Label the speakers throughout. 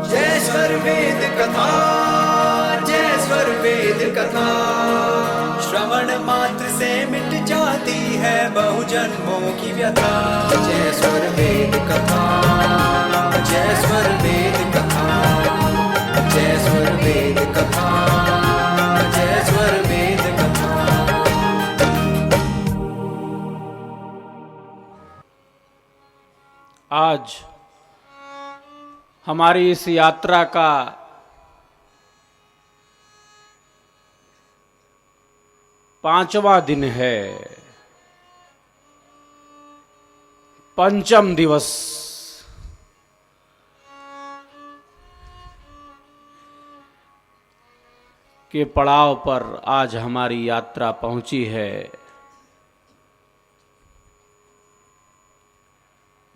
Speaker 1: जय स्वर वेद कथा, जय स्वर वेद कथा। श्रवण मात्र से मिट जाती है बहुजन्मों की व्यथा। जय स्वर वेद कथा, जय स्वर वेद कथा, जय स्वर वेद कथा, जय स्वर वेद कथा।
Speaker 2: आज हमारी इस यात्रा का पांचवा दिन है, पंचम दिवस। के पड़ाव पर आज हमारी यात्रा पहुंची है।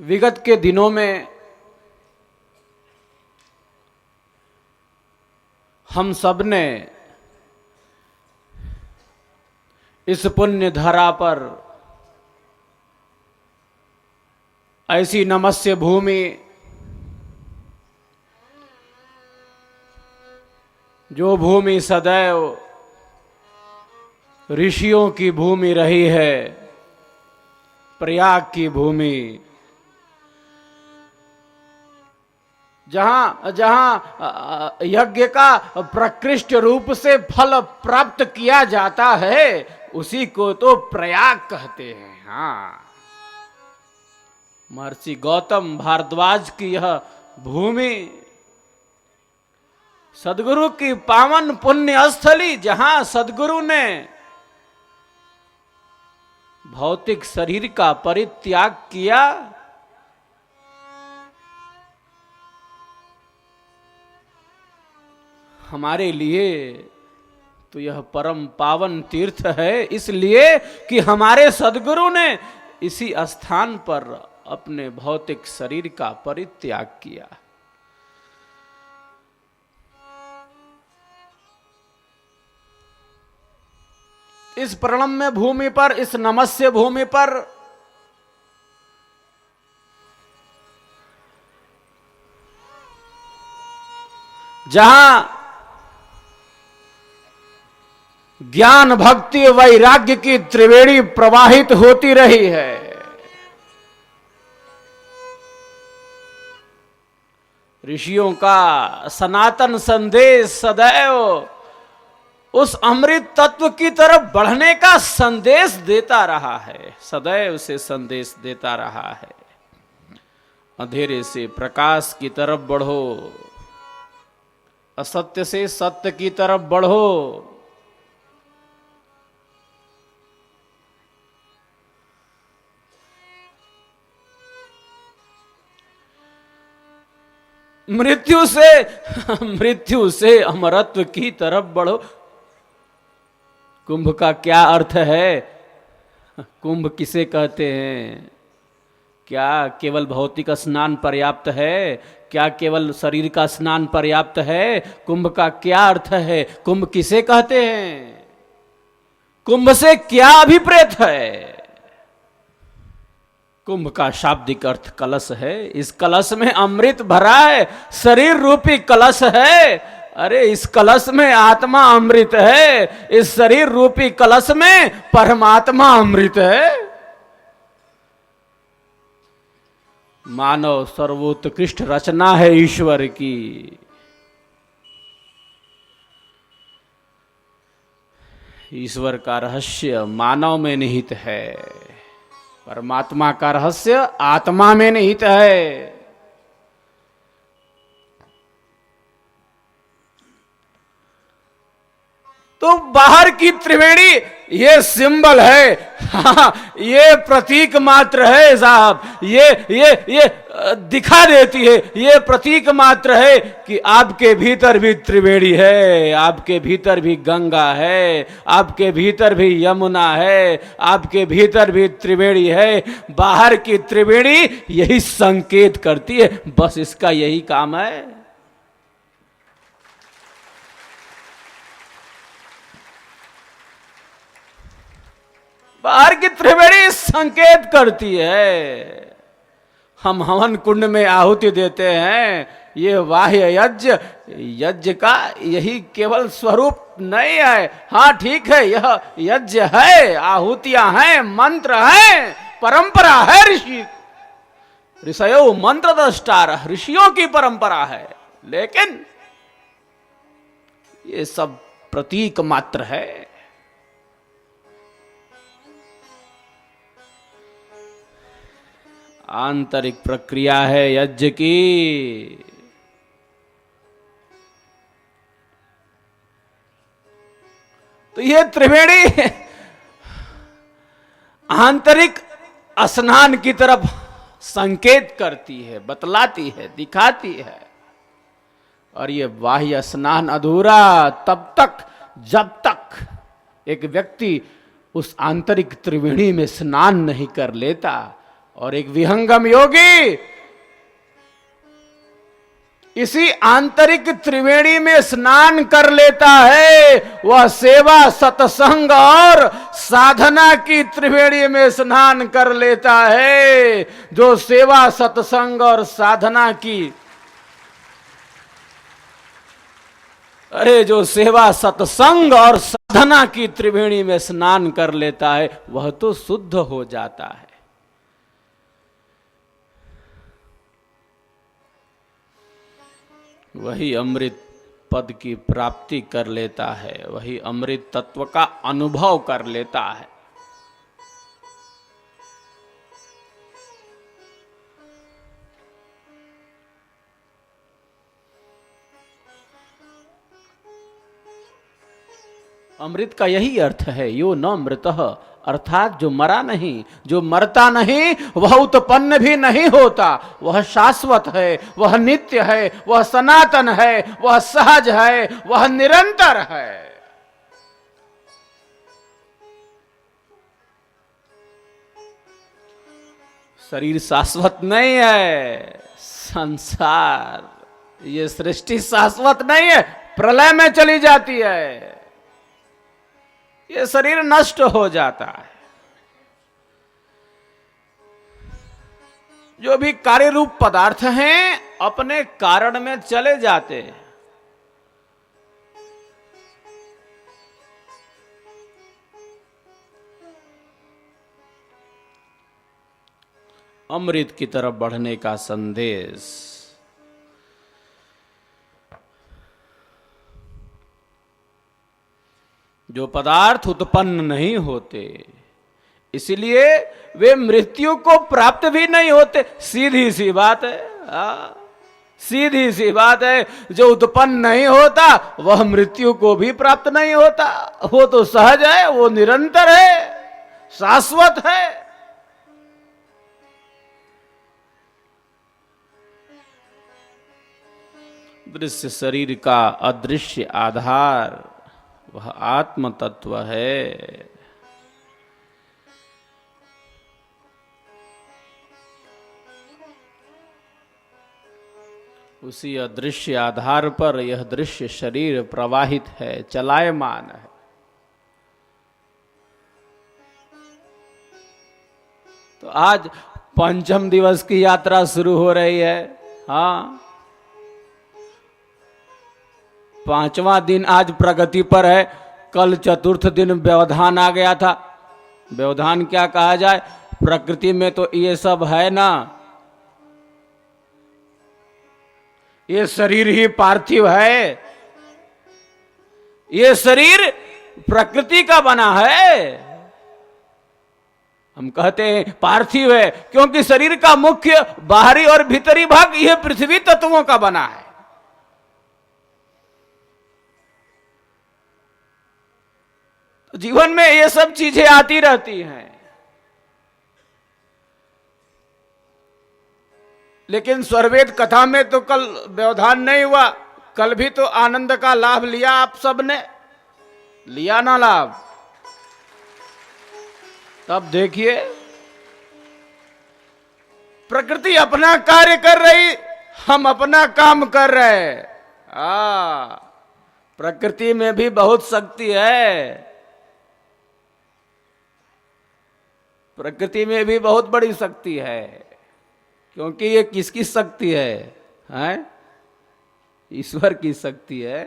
Speaker 2: विगत के दिनों में हम सब ने इस पुण्य धरा पर ऐसी नमस्य भूमि जो भूमि सदैव ऋषियों की भूमि रही है, प्रयाग की भूमि, जहां यज्ञ का प्रकृष्ट रूप से फल प्राप्त किया जाता है, उसी को तो प्रयाग कहते हैं। हाँ, महर्षि गौतम भारद्वाज की यह भूमि सदगुरु की पावन पुण्य स्थली, जहां सदगुरु ने भौतिक शरीर का परित्याग किया, हमारे लिए तो यह परम पावन तीर्थ है, इसलिए कि हमारे सदगुरु ने इसी स्थान पर अपने भौतिक शरीर का परित्याग किया। इस प्रणम्य भूमि पर, इस नमस्य भूमि पर जहां ज्ञान भक्ति वैराग्य की त्रिवेणी प्रवाहित होती रही है, ऋषियों का सनातन संदेश सदैव उस अमृत तत्व की तरफ बढ़ने का संदेश देता रहा है, सदैव से संदेश देता रहा है। अंधेरे से प्रकाश की तरफ बढ़ो, असत्य से सत्य की तरफ बढ़ो। मृत्यु से अमरत्व की तरफ बढ़ो। कुंभ का क्या अर्थ है? कुंभ किसे कहते हैं? क्या केवल भौतिक स्नान पर्याप्त है? क्या केवल शरीर का स्नान पर्याप्त है? कुंभ का क्या अर्थ है? कुंभ किसे कहते हैं? कुंभ से क्या अभिप्रेत है? कुंभ का शाब्दिक अर्थ कलश है। इस कलश में अमृत भरा है, शरीर रूपी कलश है। अरे इस कलश में आत्मा अमृत है, इस शरीर रूपी कलश में परमात्मा अमृत है। मानव सर्वोत्कृष्ट रचना है ईश्वर की। ईश्वर का रहस्य मानव में निहित है, परमात्मा का रहस्य आत्मा में निहित है। तो बाहर की त्रिवेणी ये सिंबल है, हाँ, ये प्रतीक मात्र है साहब। ये दिखा देती है, ये प्रतीक मात्र है कि आपके भीतर भी त्रिवेणी है, आपके भीतर भी गंगा है, आपके भीतर भी यमुना है, आपके भीतर भी त्रिवेणी है। बाहर की त्रिवेणी यही संकेत करती है, बस इसका यही काम है। बाहर की त्रिवेणी संकेत करती है। हम हवन कुंड में आहुति देते हैं, ये बाह्य यज्ञ, यज्ञ का यही केवल स्वरूप नहीं है। हाँ ठीक है, यह यज्ञ है, आहुतियां हैं, मंत्र हैं, परंपरा है, ऋषयो मंत्र दृष्टार, ऋषियों की परंपरा है, लेकिन ये सब प्रतीक मात्र है। आंतरिक प्रक्रिया है यज्ञ की। तो ये त्रिवेणी आंतरिक स्नान की तरफ संकेत करती है, बतलाती है, दिखाती है। और ये बाह्य स्नान अधूरा तब तक जब तक एक व्यक्ति उस आंतरिक त्रिवेणी में स्नान नहीं कर लेता। और एक विहंगम योगी इसी आंतरिक त्रिवेणी में स्नान कर लेता है। वह सेवा, सत्संग और साधना की त्रिवेणी में स्नान कर लेता है। जो सेवा, सत्संग और साधना की, जो सेवा, सत्संग और साधना की त्रिवेणी में स्नान कर लेता है, वह तो शुद्ध हो जाता है। वही अमृत पद की प्राप्ति कर लेता है, वही अमृत तत्व का अनुभव कर लेता है। अमृत का यही अर्थ है, यो न मृतः, अर्थात जो मरा नहीं, जो मरता नहीं, वह उत्पन्न भी नहीं होता। वह शाश्वत है, वह नित्य है, वह सनातन है, वह सहज है, वह निरंतर है। शरीर शाश्वत नहीं है, संसार, ये सृष्टि शाश्वत नहीं है, प्रलय में चली जाती है। ये शरीर नष्ट हो जाता है। जो भी कार्य रूप पदार्थ हैं अपने कारण में चले जाते हैं। अमृत की तरफ बढ़ने का संदेश। जो पदार्थ उत्पन्न नहीं होते, इसलिए वे मृत्यु को प्राप्त भी नहीं होते। सीधी सी बात है, सीधी सी बात है। जो उत्पन्न नहीं होता वह मृत्यु को भी प्राप्त नहीं होता। वो तो सहज है, वो निरंतर है, शाश्वत है। दृश्य शरीर का अदृश्य आधार वह आत्म तत्व है। उसी अदृश्य आधार पर यह दृश्य शरीर प्रवाहित है, चलायमान है। तो आज पंचम दिवस की यात्रा शुरू हो रही है। हाँ, पांचवा दिन आज प्रगति पर है। कल चतुर्थ दिन व्यवधान आ गया था। व्यवधान क्या कहा जाए, प्रकृति में तो ये सब है ना। ये शरीर ही पार्थिव है, ये शरीर प्रकृति का बना है। हम कहते हैं पार्थिव है क्योंकि शरीर का मुख्य बाहरी और भीतरी भाग यह पृथ्वी तत्वों का बना है। जीवन में ये सब चीजें आती रहती हैं, लेकिन स्वरवेद कथा में तो कल व्यवधान नहीं हुआ। कल भी तो आनंद का लाभ लिया, आप सबने लिया ना लाभ। तब देखिए प्रकृति अपना कार्य कर रही, हम अपना काम कर रहे। प्रकृति में भी बहुत शक्ति है, प्रकृति में भी बहुत बड़ी शक्ति है। क्योंकि ये किसकी शक्ति है? ईश्वर की शक्ति है।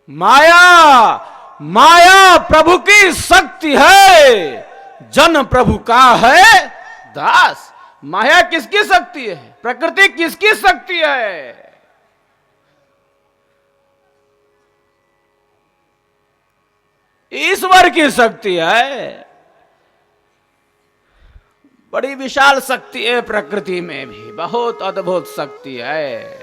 Speaker 2: माया माया प्रभु की शक्ति है, जन प्रभु का है दास। माया किसकी शक्ति है? प्रकृति किसकी शक्ति है? ईश्वर की शक्ति है। बड़ी विशाल शक्ति है प्रकृति में भी, बहुत अद्भुत शक्ति है।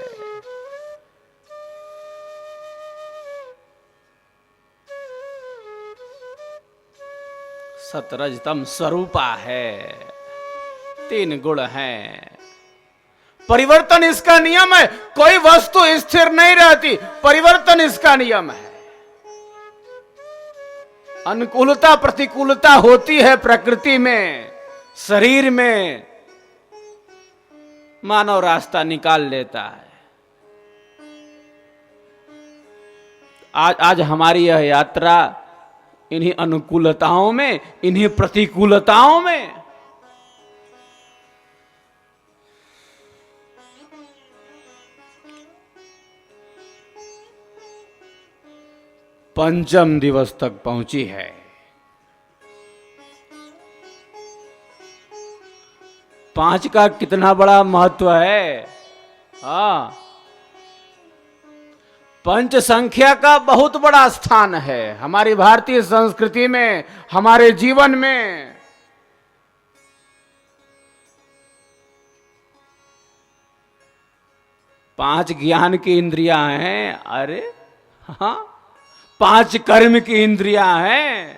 Speaker 2: सतरजतम स्वरूपा है, 3 गुण हैं। परिवर्तन इसका नियम है। कोई वस्तु स्थिर नहीं रहती, परिवर्तन इसका नियम है। अनुकूलता प्रतिकूलता होती है प्रकृति में, शरीर में मानव रास्ता निकाल लेता है। आज हमारी यह यात्रा इन्हीं अनुकूलताओं में, इन्हीं प्रतिकूलताओं में। पंचम दिवस तक पहुंची है। पांच का कितना बड़ा महत्व है। पंच संख्या का बहुत बड़ा स्थान है हमारी भारतीय संस्कृति में, हमारे जीवन में। पांच ज्ञान की इंद्रियां हैं, अरे हाँ, 5 कर्म की इंद्रियां हैं।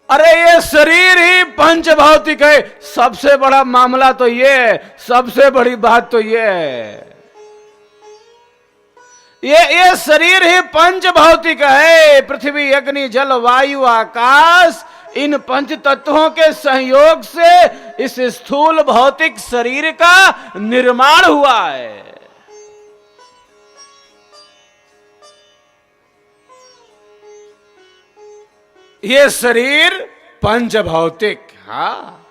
Speaker 2: अरे ये शरीर ही पंच भौतिक है। सबसे बड़ा मामला तो ये है, सबसे बड़ी बात तो ये है, ये शरीर ही पंच भौतिक है। पृथ्वी अग्नि जल वायु आकाश, इन पंच तत्वों के सहयोग से इस स्थूल भौतिक शरीर का निर्माण हुआ है। ये शरीर पंच भौतिक। हाँ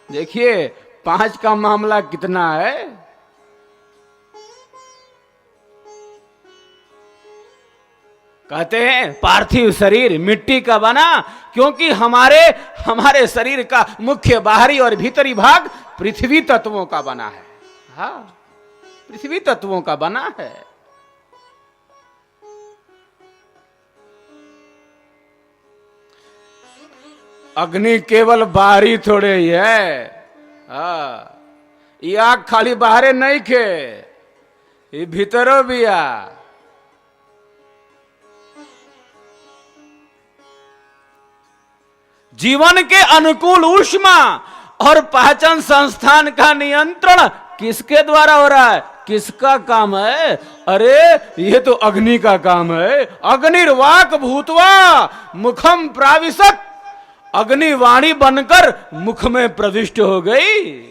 Speaker 2: देखिए 5 का मामला कितना है। कहते हैं पार्थिव शरीर मिट्टी का बना, क्योंकि हमारे शरीर का मुख्य बाहरी और भीतरी भाग पृथ्वी तत्वों का बना है। हाँ पृथ्वी तत्वों का बना है। अग्नि केवल बाहरी थोड़े ही है। ये आग खाली बाहरे नहीं खे, ये भीतरों भी आ। जीवन के अनुकूल ऊष्मा और पाचन संस्थान का नियंत्रण किसके द्वारा हो रहा है? किसका काम है? अरे ये तो अग्नि का काम है। अग्निर्वाक भूतवा मुखम प्राविशत, अग्नि वाणी बनकर मुख में प्रविष्ट हो गई।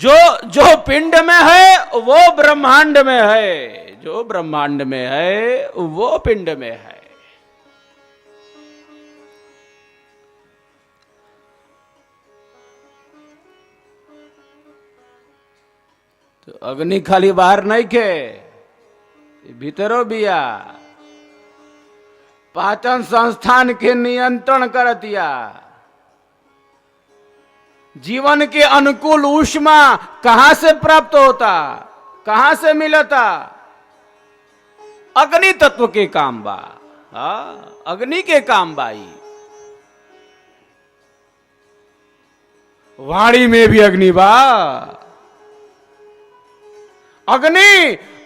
Speaker 2: जो पिंड में है वो ब्रह्मांड में है, जो ब्रह्मांड में है वो पिंड में है। तो अग्नि खाली बाहर नहीं के, भीतरों बिया पाचन संस्थान के नियंत्रण कर दिया। जीवन के अनुकूल ऊष्मा कहां से प्राप्त होता, कहां से मिलता? अग्नि तत्व के काम बा। अग्नि के काम बाई। वाणी में भी अग्नि बा।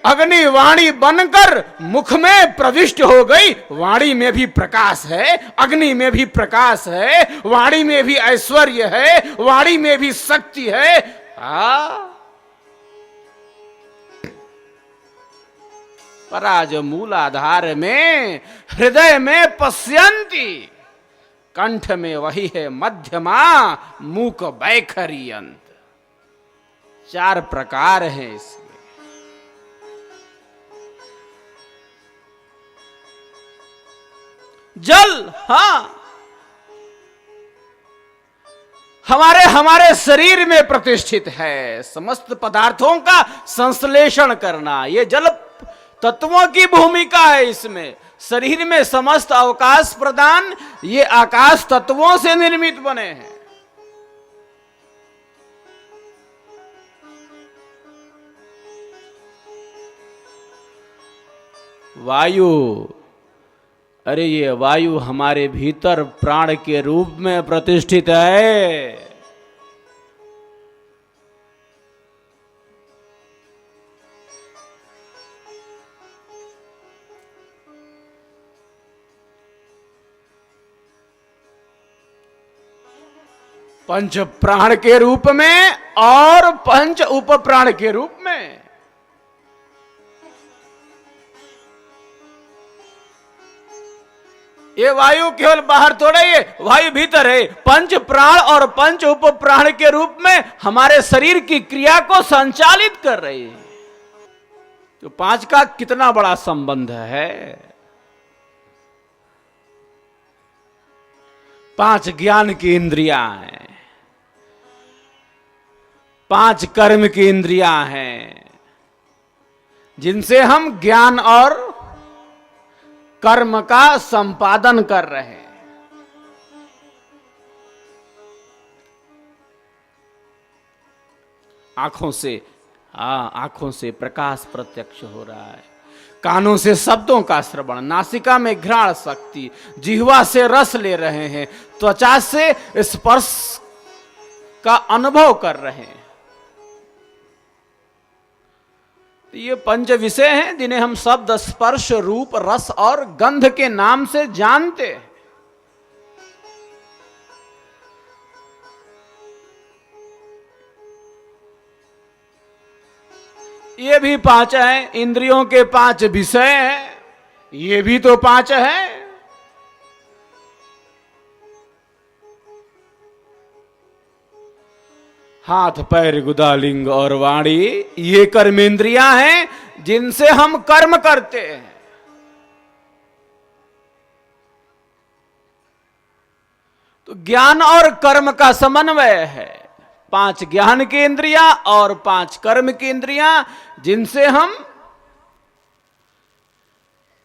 Speaker 2: अग्नि वाणी बनकर मुख में प्रविष्ट हो गई। वाणी में भी प्रकाश है, अग्नि में भी प्रकाश है, वाणी में भी ऐश्वर्य है, वाणी में भी शक्ति है। पराज मूलाधार में हृदय में पश्यन्ति, कंठ में वही है मध्यमा मूक बैखरी अंत। 4 प्रकार हैं इसमें। जल, हाँ, हमारे शरीर में प्रतिष्ठित है। समस्त पदार्थों का संश्लेषण करना, ये जल तत्वों की भूमिका है इसमें। शरीर में समस्त अवकाश प्रदान, ये आकाश तत्वों से निर्मित बने हैं। वायु, अरे ये वायु हमारे भीतर प्राण के रूप में प्रतिष्ठित है। पंच प्राण के रूप में और पंच उप प्राण के रूप में। ये वायु केवल बाहर थोड़ा, ये वायु भीतर है। पंच प्राण और पंच उप प्राण के रूप में हमारे शरीर की क्रिया को संचालित कर रही है। तो 5 का कितना बड़ा संबंध है। 5 ज्ञान की इंद्रियां हैं, 5 कर्म की इंद्रियां हैं, जिनसे हम ज्ञान और कर्म का संपादन कर रहे हैं। आंखों से प्रकाश प्रत्यक्ष हो रहा है, कानों से शब्दों का श्रवण, नासिका में घ्राण शक्ति, जिह्वा से रस ले रहे हैं, त्वचा से स्पर्श का अनुभव कर रहे हैं। ये 5 विषय हैं जिन्हें हम शब्द, स्पर्श, रूप, रस और गंध के नाम से जानते हैं। ये भी 5 हैं। इंद्रियों के 5 विषय हैं, ये भी तो 5 हैं। हाथ, पैर, गुदा, लिंग और वाणी, ये कर्मेंद्रियां हैं जिनसे हम कर्म करते हैं। तो ज्ञान और कर्म का समन्वय है। 5 ज्ञान की इंद्रियां और 5 कर्म की इंद्रियां, जिनसे हम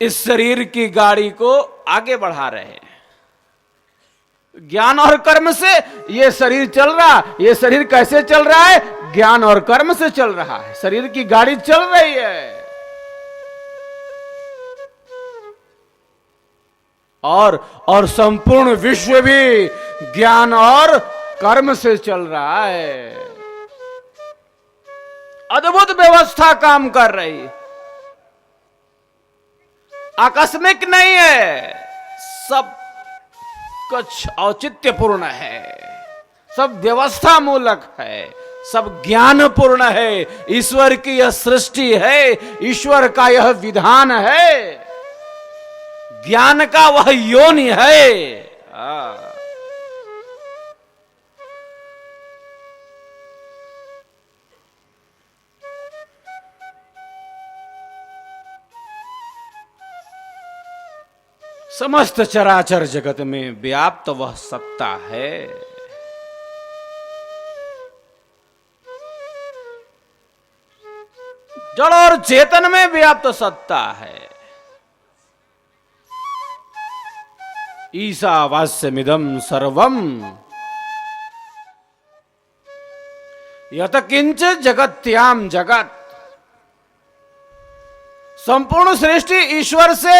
Speaker 2: इस शरीर की गाड़ी को आगे बढ़ा रहे हैं। ज्ञान और कर्म से ये शरीर चल रहा। ये शरीर कैसे चल रहा है? ज्ञान और कर्म से चल रहा है। शरीर की गाड़ी चल रही है। और संपूर्ण विश्व भी ज्ञान और कर्म से चल रहा है। अद्भुत व्यवस्था काम कर रही, आकस्मिक नहीं है, सब कुछ औचित्यपूर्ण है, सब व्यवस्था मूलक है, सब ज्ञानपूर्ण है। ईश्वर की यह सृष्टि है, ईश्वर का यह विधान है, ज्ञान का वह योनि है। समस्त चराचर जगत में व्याप्त वह सत्ता है। जड़ और चेतन में व्याप्त सत्ता है। ईशावास्यमिदं सर्वम यत किंच जगत्याम जगत। संपूर्ण सृष्टि ईश्वर से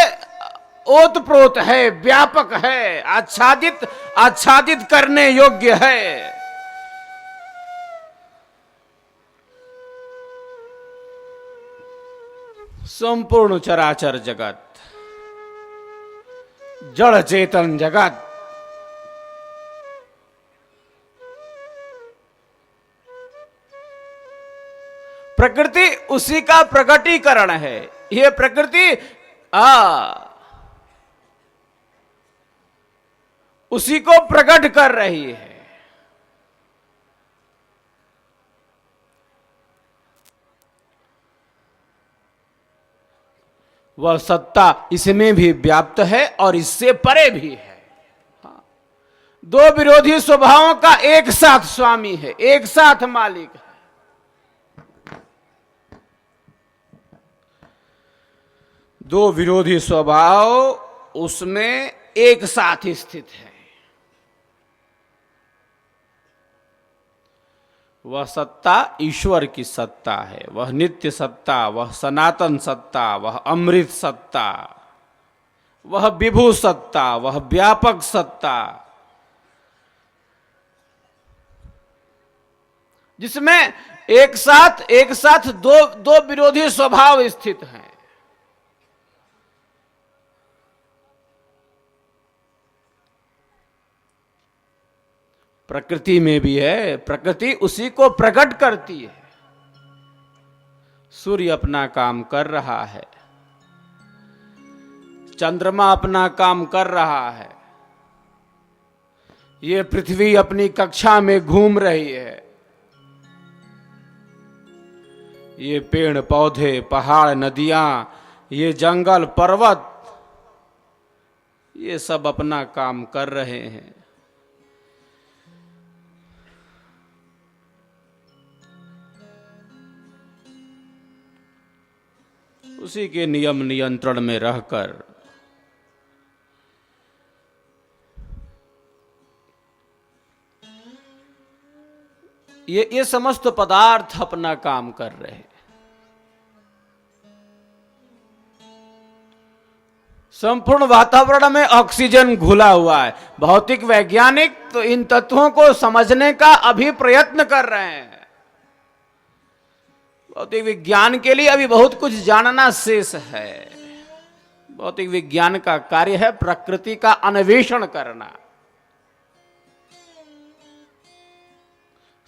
Speaker 2: ओतप्रोत है, व्यापक है, आच्छादित करने योग्य है। संपूर्ण चराचर जगत, जड़ चेतन जगत, प्रकृति उसी का प्रकटीकरण है। यह प्रकृति उसी को प्रकट कर रही है। वह सत्ता इसमें भी व्याप्त है और इससे परे भी है। दो विरोधी स्वभावों का एक साथ स्वामी है, एक साथ मालिक है। दो विरोधी स्वभाव उसमें एक साथ स्थित है। वह सत्ता ईश्वर की सत्ता है, वह नित्य सत्ता, वह सनातन सत्ता, वह अमृत सत्ता, वह विभु सत्ता, वह व्यापक सत्ता, जिसमें एक साथ दो विरोधी स्वभाव स्थित हैं। प्रकृति में भी है, प्रकृति उसी को प्रकट करती है। सूर्य अपना काम कर रहा है, चंद्रमा अपना काम कर रहा है, ये पृथ्वी अपनी कक्षा में घूम रही है, ये पेड़ पौधे, पहाड़, नदियां, ये जंगल, पर्वत, ये सब अपना काम कर रहे हैं। उसी के नियम नियंत्रण में रहकर ये समस्त पदार्थ अपना काम कर रहे हैं। संपूर्ण वातावरण में ऑक्सीजन घुला हुआ है। भौतिक वैज्ञानिक तो इन तत्वों को समझने का अभी प्रयत्न कर रहे हैं। भौतिक विज्ञान के लिए अभी बहुत कुछ जानना शेष है। भौतिक विज्ञान का कार्य है प्रकृति का अन्वेषण करना।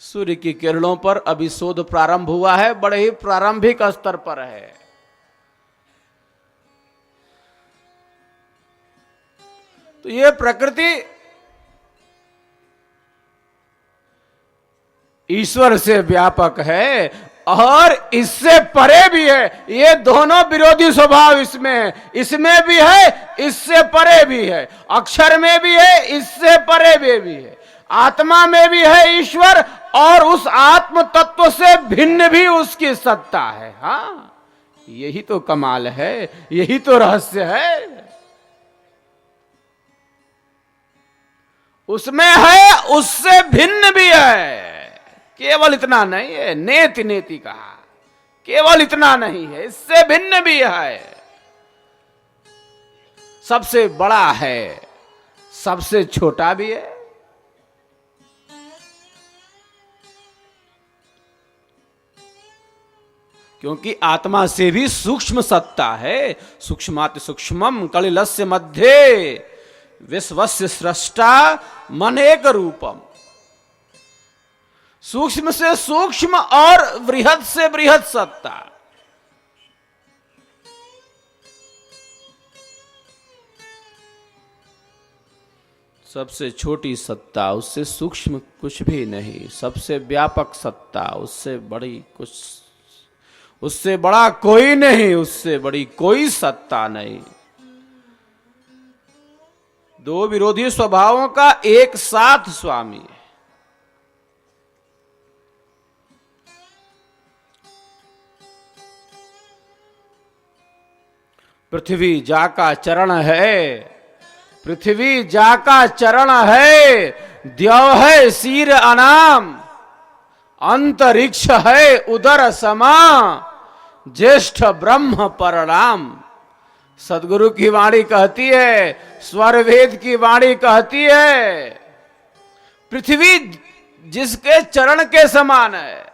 Speaker 2: सूर्य की किरणों पर अभी शोध प्रारंभ हुआ है, बड़े ही प्रारंभिक स्तर पर है। तो ये प्रकृति ईश्वर से व्यापक है और इससे परे भी है। ये दोनों विरोधी स्वभाव इसमें है, इसमें भी है, इससे परे भी है। अक्षर में भी है, इससे परे में भी है। आत्मा में भी है ईश्वर और उस आत्म तत्व से भिन्न भी उसकी सत्ता है। हाँ, यही तो कमाल है, यही तो रहस्य है। उसमें है, उससे भिन्न भी है। केवल इतना नहीं है, नेति नेति कहा, केवल इतना नहीं है, इससे भिन्न भी है। सबसे बड़ा है, सबसे छोटा भी है। क्योंकि आत्मा से भी सूक्ष्म सत्ता है। सूक्ष्माति सूक्ष्मम कलिलस्य मध्ये विश्वस्य सृष्टा मनेक रूपम। सूक्ष्म से सूक्ष्म और बृहद से बृहद सत्ता। सबसे छोटी सत्ता, उससे सूक्ष्म कुछ भी नहीं। सबसे व्यापक सत्ता, उससे बड़ी कुछ, उससे बड़ा कोई नहीं, उससे बड़ी कोई सत्ता नहीं। दो विरोधी स्वभावों का एक साथ स्वामी है। पृथ्वी जाका चरण है, पृथ्वी जाका चरण है। द्यौ है शीर अनाम, अंतरिक्ष है उदर समा, ज्येष्ठ ब्रह्म परणाम। सदगुरु की वाणी कहती है, स्वर वेद की वाणी कहती है, पृथ्वी जिसके चरण के समान है,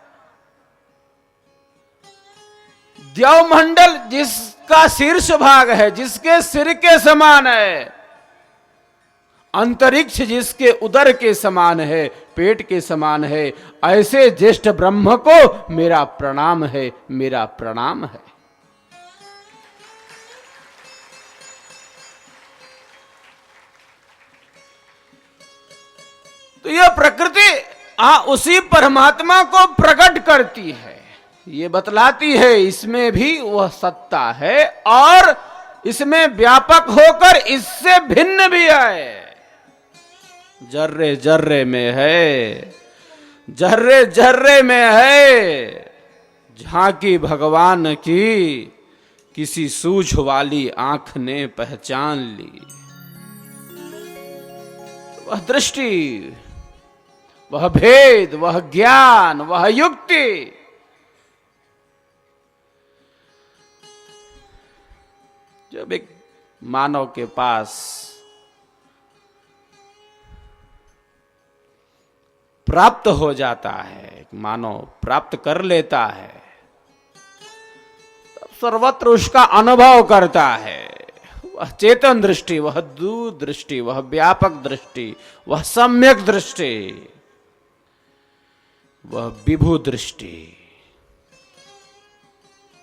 Speaker 2: द्यौ मंडल जिसका शीर्ष भाग है, जिसके सिर के समान है, अंतरिक्ष जिसके उदर के समान है, पेट के समान है, ऐसे ज्येष्ठ ब्रह्म को मेरा प्रणाम है, मेरा प्रणाम है। तो यह प्रकृति उसी परमात्मा को प्रकट करती है। ये बतलाती है इसमें भी वह सत्ता है और इसमें व्यापक होकर इससे भिन्न भी है। जर्रे जर्रे में है, जर्रे जर्रे में है झांकी भगवान की, किसी सूझ वाली आंख ने पहचान ली। वह दृष्टि, वह भेद, वह ज्ञान, वह युक्ति जब एक मानव के पास प्राप्त हो जाता है, एक मानव प्राप्त कर लेता है, तब सर्वत्र उसका अनुभव करता है। वह चेतन दृष्टि, वह दूर दृष्टि, वह व्यापक दृष्टि, वह सम्यक दृष्टि, वह विभु दृष्टि।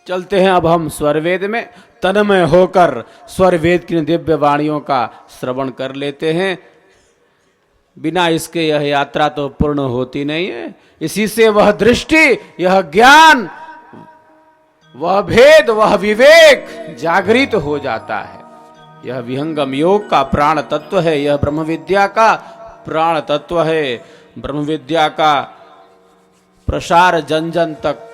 Speaker 2: चलते हैं अब हम स्वरवेद में, तन्मय होकर स्वरवेद की दिव्य वाणियों का श्रवण कर लेते हैं। बिना इसके यह यात्रा तो पूर्ण होती नहीं है। इसी से वह दृष्टि, यह ज्ञान, वह भेद, वह विवेक जागृत हो जाता है। यह विहंगम योग का प्राण तत्व है, यह ब्रह्म विद्या का प्राण तत्व है। ब्रह्म विद्या का प्रसार जन जन तक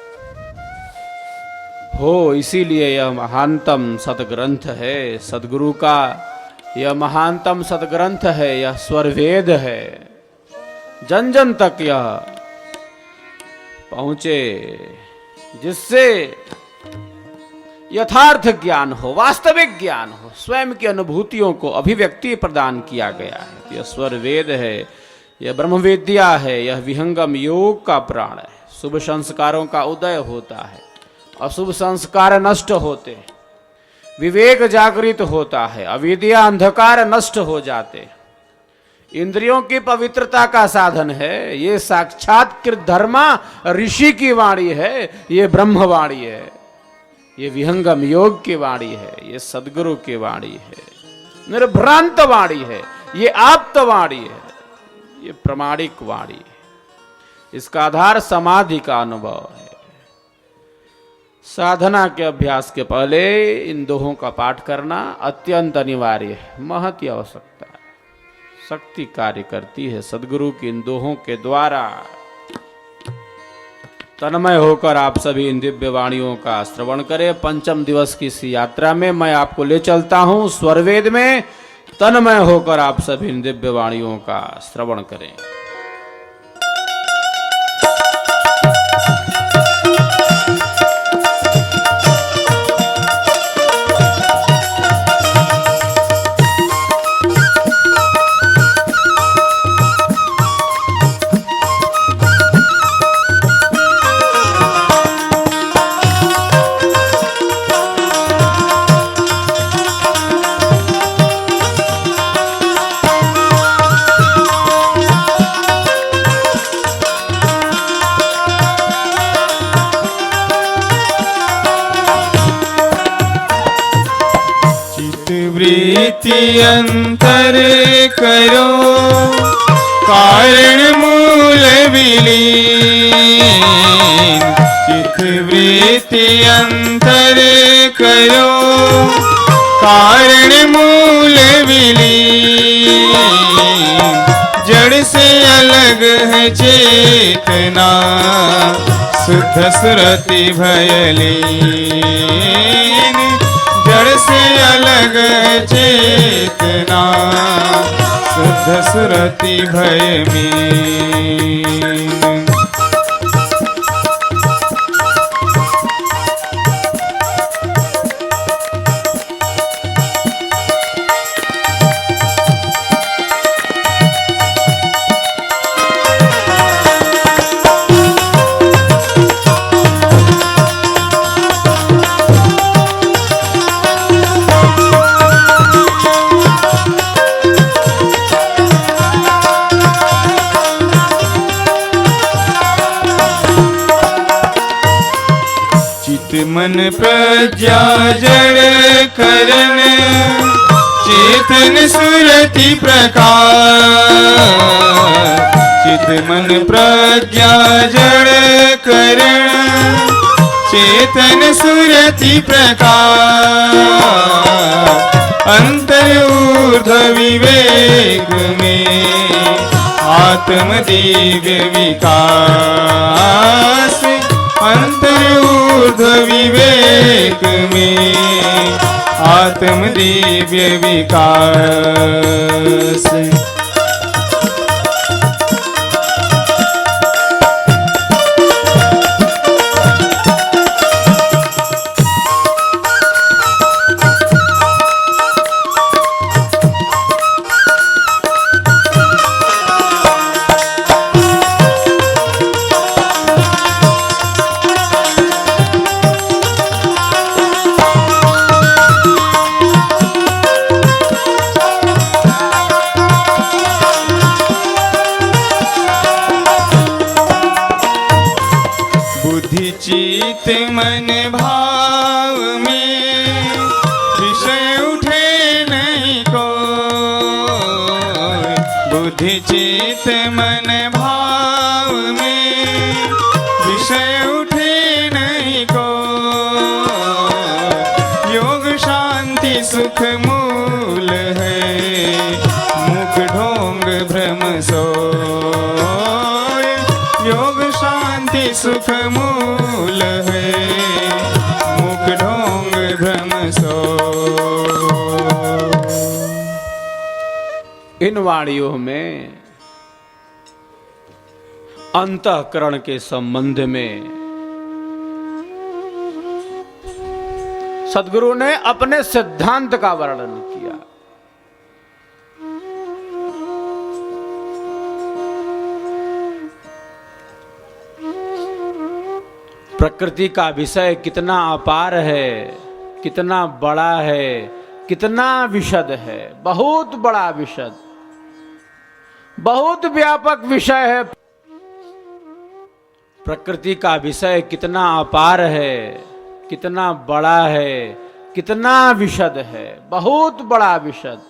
Speaker 2: हो, इसीलिए यह महानतम सदग्रंथ है। सदगुरु का यह महानतम सदग्रंथ है, यह स्वरवेद है। जन जन तक यह पहुंचे, जिससे यथार्थ ज्ञान हो, वास्तविक ज्ञान हो, स्वयं की अनुभूतियों को अभिव्यक्ति प्रदान किया गया है। यह स्वरवेद है, यह ब्रह्म विद्या है, यह विहंगम योग का प्राण है। शुभ संस्कारों का उदय होता है, अशुभ संस्कार नष्ट होते हैं, विवेक जागृत होता है, अविद्या अंधकार नष्ट हो जाते हैं। इंद्रियों की पवित्रता का साधन है। ये साक्षात कृतधर्मा ऋषि की वाणी है, ये ब्रह्मवाणी है, ये विहंगम योग की वाणी है, ये सदगुरु की वाणी है, निर्भ्रांत वाणी है, ये आप्त वाणी है, ये प्रमाणिक वाणी है। इसका आधार समाधि का अनुभव है। साधना के अभ्यास के पहले इन दोहों का पाठ करना अत्यंत अनिवार्य है, महती आवश्यकता है। शक्ति कार्य करती है सदगुरु की इन दोहों के द्वारा। तन्मय होकर आप सभी इन दिव्य वाणियों का श्रवण करें। पंचम दिवस की इस यात्रा में मैं आपको ले चलता हूं स्वरवेद में। तन्मय होकर आप सभी इन दिव्य वाणियों का श्रवण करें।
Speaker 3: वृत्ति अंतर करो कारण मूल विलीन। चित वृत्ति अंतर करो कारण मूल विलीन। जड़ से अलग है चेतना शुद्ध सुरति भयलीन। जड़ से अलग चेतना शुद्ध सुरति भय में। मन प्रज्ञा जड़ करण चेतन सुरति प्रकाश। चित मन प्रज्ञा जड़ करण चेतन सुरति प्रकाश अंतर ऊर्ध्व विवेक में आत्म दिव्य विकास अंतर ऊर्ध्व विवेक में आत्म दिव्य विकास। चित मन भाव में विषय उठे नहीं को, बुद्धि चित मन भाव में विषय उठे नहीं को, योग शांति सुख मूल है मुख ढोंग भ्रम सोय, योग शांति सुख मूल है मुख ढोंग भ्रम सो।
Speaker 2: इन वाणियों में अंतःकरण के संबंध में सद्गुरु ने अपने सिद्धांत का वर्णन किया। प्रकृति का विषय कितना अपार है, कितना बड़ा है, कितना विशद है, बहुत बड़ा विशद, बहुत व्यापक विषय है। प्रकृति का विषय कितना अपार है, कितना बड़ा है, कितना विशद है, बहुत बड़ा विशद,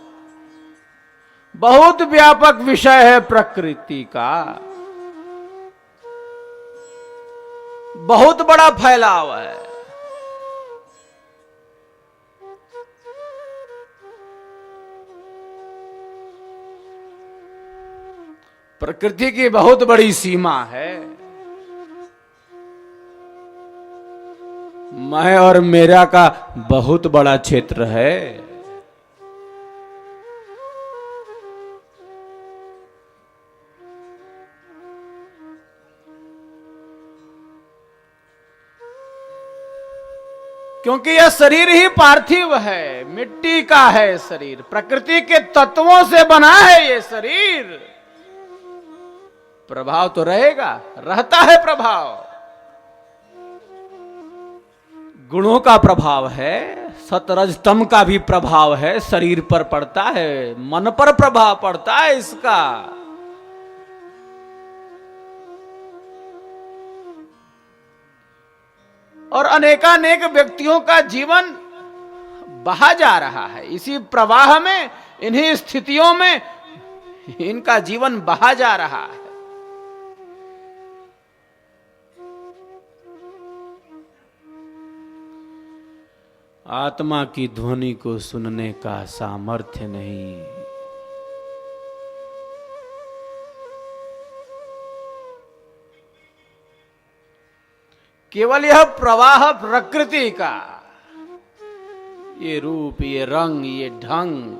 Speaker 2: बहुत व्यापक विषय है प्रकृति का, बहुत बड़ा फैलाव है। प्रकृति की बहुत बड़ी सीमा है। मैं और मेरा का बहुत बड़ा क्षेत्र है। क्योंकि यह शरीर ही पार्थिव है, मिट्टी का है शरीर, प्रकृति के तत्वों से बना है ये शरीर। प्रभाव तो रहेगा, रहता है प्रभाव, गुणों का प्रभाव है, सतरजतम का भी प्रभाव है, शरीर पर पड़ता है, मन पर प्रभाव पड़ता है इसका। और अनेकानेक व्यक्तियों का जीवन बहा जा रहा है इसी प्रवाह में, इन्हीं स्थितियों में इनका जीवन बहा जा रहा है। आत्मा की ध्वनि को सुनने का सामर्थ्य नहीं, केवल यह प्रवाह प्रकृति का, ये रूप, ये रंग, ये ढंग,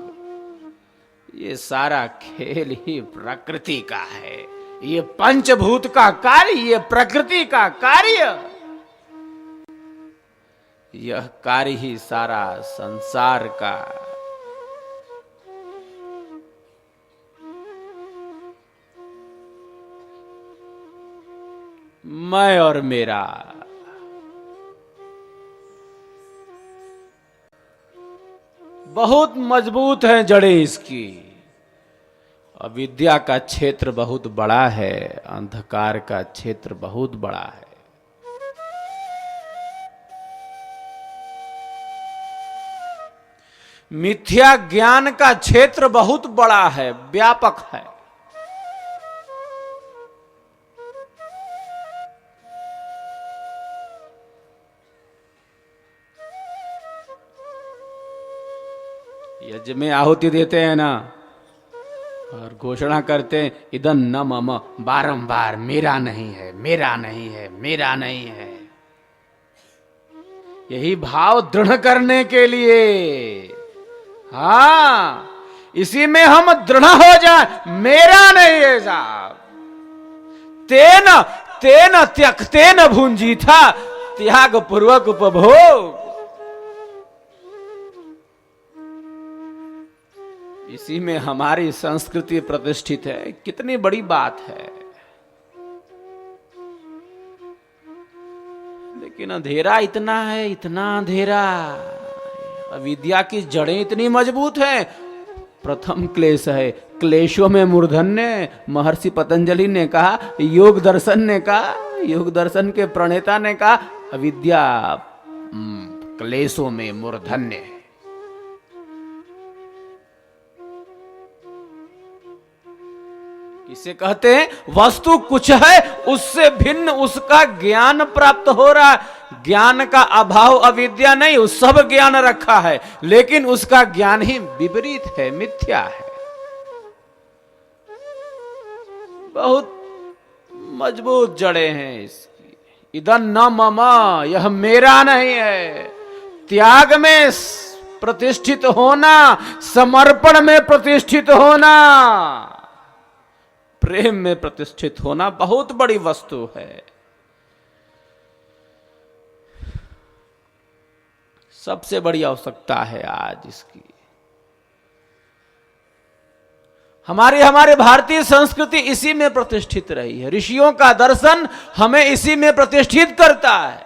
Speaker 2: ये सारा खेल ही प्रकृति का है। ये पंचभूत का कार्य, ये प्रकृति का कार्य, यह कार्य ही सारा संसार का। मैं और मेरा बहुत मजबूत हैं जड़ें इसकी। अविद्या का क्षेत्र बहुत बड़ा है, अंधकार का क्षेत्र बहुत बड़ा है। मिथ्या ज्ञान का क्षेत्र बहुत बड़ा है, व्यापक है। यज्ञ में आहुति देते हैं ना और घोषणा करते हैं इदं न मम, बारंबार मेरा नहीं है, मेरा नहीं है, मेरा नहीं है। यही भाव दृढ़ करने के लिए, हाँ, इसी में हम दृढ़ हो जाए, मेरा नहीं है साहब। तेन तेन त्यक्तेन भुंजीथा, त्याग पूर्वक उपभोग। इसी में हमारी संस्कृति प्रतिष्ठित है। कितनी बड़ी बात है। लेकिन अंधेरा इतना है, इतना अंधेरा। अविद्या की जड़ें इतनी मजबूत हैं। प्रथम क्लेश है, क्लेशों में मूर्धन्य। महर्षि पतंजलि ने कहा, योग दर्शन ने कहा, योग दर्शन के प्रणेता ने कहा, अविद्या क्लेशों में मूर्धन्य है। इसे कहते हैं वस्तु कुछ है, उससे भिन्न उसका ज्ञान प्राप्त हो रहा है। ज्ञान का अभाव अविद्या नहीं, उस सब ज्ञान रखा है, लेकिन उसका ज्ञान ही विपरीत है, मिथ्या है। बहुत मजबूत जड़ें हैं इसकी। इदं न मम, यह मेरा नहीं है। त्याग में प्रतिष्ठित होना, समर्पण में प्रतिष्ठित होना, प्रेम में प्रतिष्ठित होना बहुत बड़ी वस्तु है। सबसे बड़ी आवश्यकता है आज इसकी। हमारे भारतीय संस्कृति इसी में प्रतिष्ठित रही है। ऋषियों का दर्शन हमें इसी में प्रतिष्ठित करता है।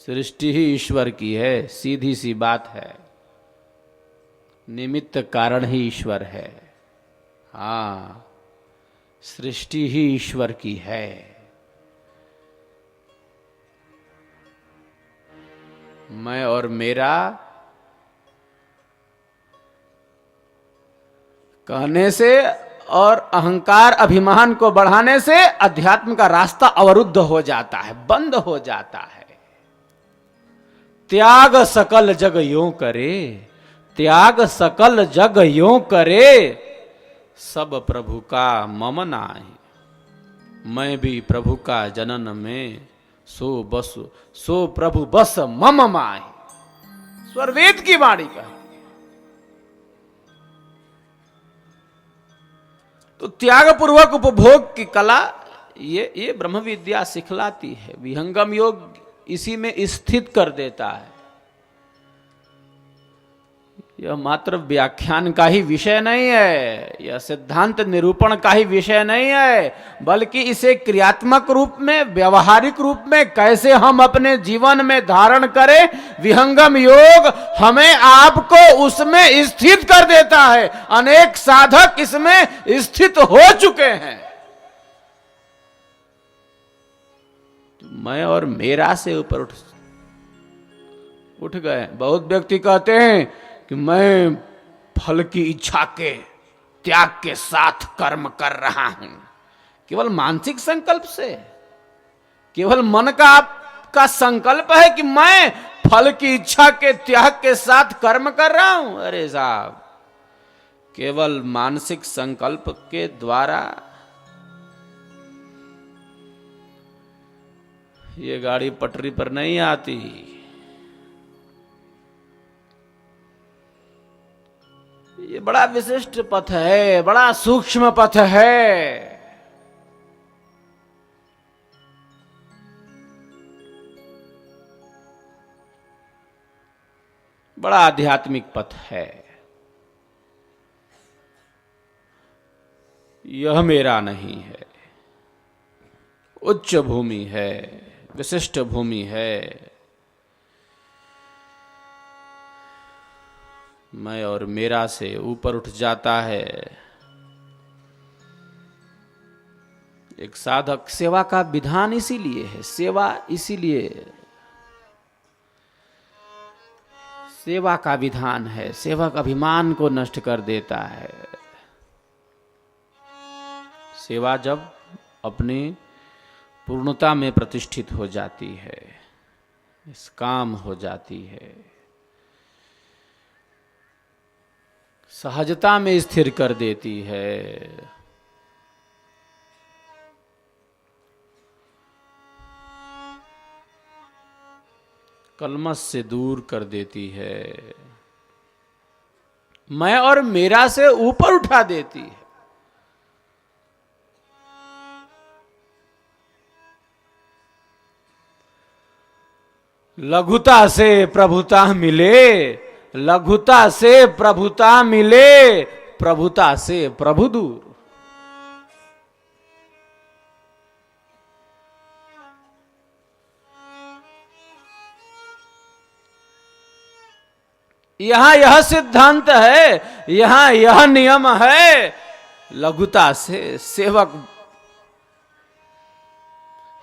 Speaker 2: सृष्टि ही ईश्वर की है, सीधी सी बात है। निमित्त कारण ही ईश्वर है। हाँ, सृष्टि ही ईश्वर की है। मैं और मेरा कहने से और अहंकार अभिमान को बढ़ाने से अध्यात्म का रास्ता अवरुद्ध हो जाता है, बंद हो जाता है। त्याग सकल जग यों करे, त्याग सकल जग यों करे, सब प्रभु का मम नाहि। मैं भी प्रभु का जनन में, सो प्रभु बस मम माहि। स्वरवेद की वाणी कहती है। तो त्याग पूर्वक उपभोग की कला ये ब्रह्म विद्या सिखलाती है। विहंगम योग इसी में स्थित कर देता है। यह मात्र व्याख्यान का ही विषय नहीं है, यह सिद्धांत निरूपण का ही विषय नहीं है, बल्कि इसे क्रियात्मक रूप में, व्यवहारिक रूप में कैसे हम अपने जीवन में धारण करें, विहंगम योग हमें आपको उसमें स्थित कर देता है। अनेक साधक इसमें स्थित हो चुके हैं। मैं और मेरा से ऊपर उठ गए। बहुत व्यक्ति कहते हैं कि मैं फल की इच्छा के त्याग के साथ कर्म कर रहा हूं। केवल मानसिक संकल्प से, केवल मन का आपका संकल्प है कि मैं फल की इच्छा के त्याग के साथ कर्म कर रहा हूं। अरे साहब, केवल मानसिक संकल्प के द्वारा ये गाड़ी पटरी पर नहीं आती। ये बड़ा विशिष्ट पथ है, बड़ा सूक्ष्म पथ है। बड़ा आध्यात्मिक पथ है। यह मेरा नहीं है, उच्च भूमि है, विशिष्ट भूमि है। मैं और मेरा से ऊपर उठ जाता है। एक साधक सेवा का विधान इसीलिए है। सेवा इसीलिए सेवा का विधान है। सेवक अभिमान को नष्ट कर देता है। सेवा जब अपनी पूर्णता में प्रतिष्ठित हो जाती है, निष्काम हो जाती है, सहजता में स्थिर कर देती है। कलमश से दूर कर देती है, मैं और मेरा से ऊपर उठा देती है। लघुता से प्रभुता मिले, लघुता से प्रभुता मिले, प्रभुता से प्रभु दूर। यहां यह सिद्धांत है, यहां यह नियम है, लघुता से सेवक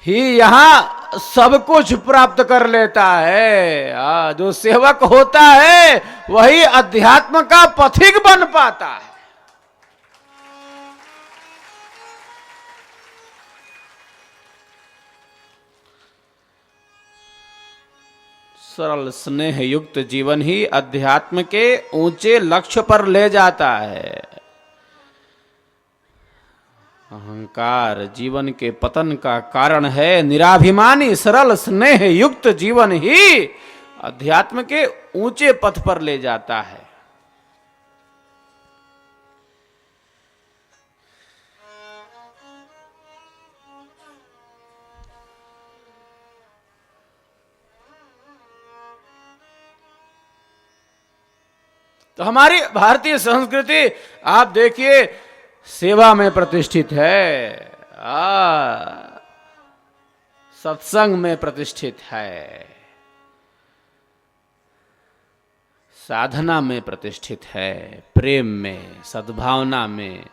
Speaker 2: ही यहां सब कुछ प्राप्त कर लेता है। जो सेवक होता है वही अध्यात्म का पथिक बन पाता है। सरल स्नेह युक्त जीवन ही अध्यात्म के ऊंचे लक्ष्य पर ले जाता है। अहंकार जीवन के पतन का कारण है। निराभिमानी सरल स्नेह युक्त जीवन ही अध्यात्म के ऊंचे पथ पर ले जाता है। तो हमारी भारतीय संस्कृति आप देखिए सेवा में प्रतिष्ठित है, सत्संग में प्रतिष्ठित है, साधना में प्रतिष्ठित है, प्रेम में, सद्भावना में,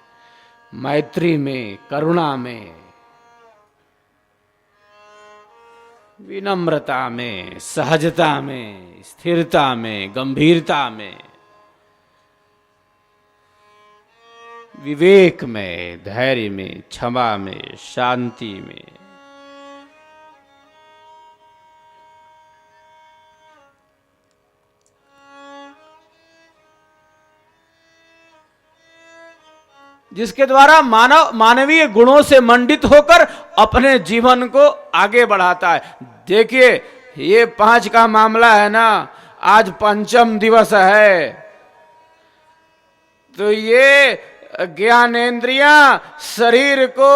Speaker 2: मैत्री में, करुणा में, विनम्रता में, सहजता में, स्थिरता में, गंभीरता में, विवेक में, धैर्य में, क्षमा में, शांति में। जिसके द्वारा मानव मानवीय गुणों से मंडित होकर अपने जीवन को आगे बढ़ाता है। देखिए ये 5 का मामला है ना, आज पंचम दिवस है, तो ये ज्ञानेंद्रियां शरीर को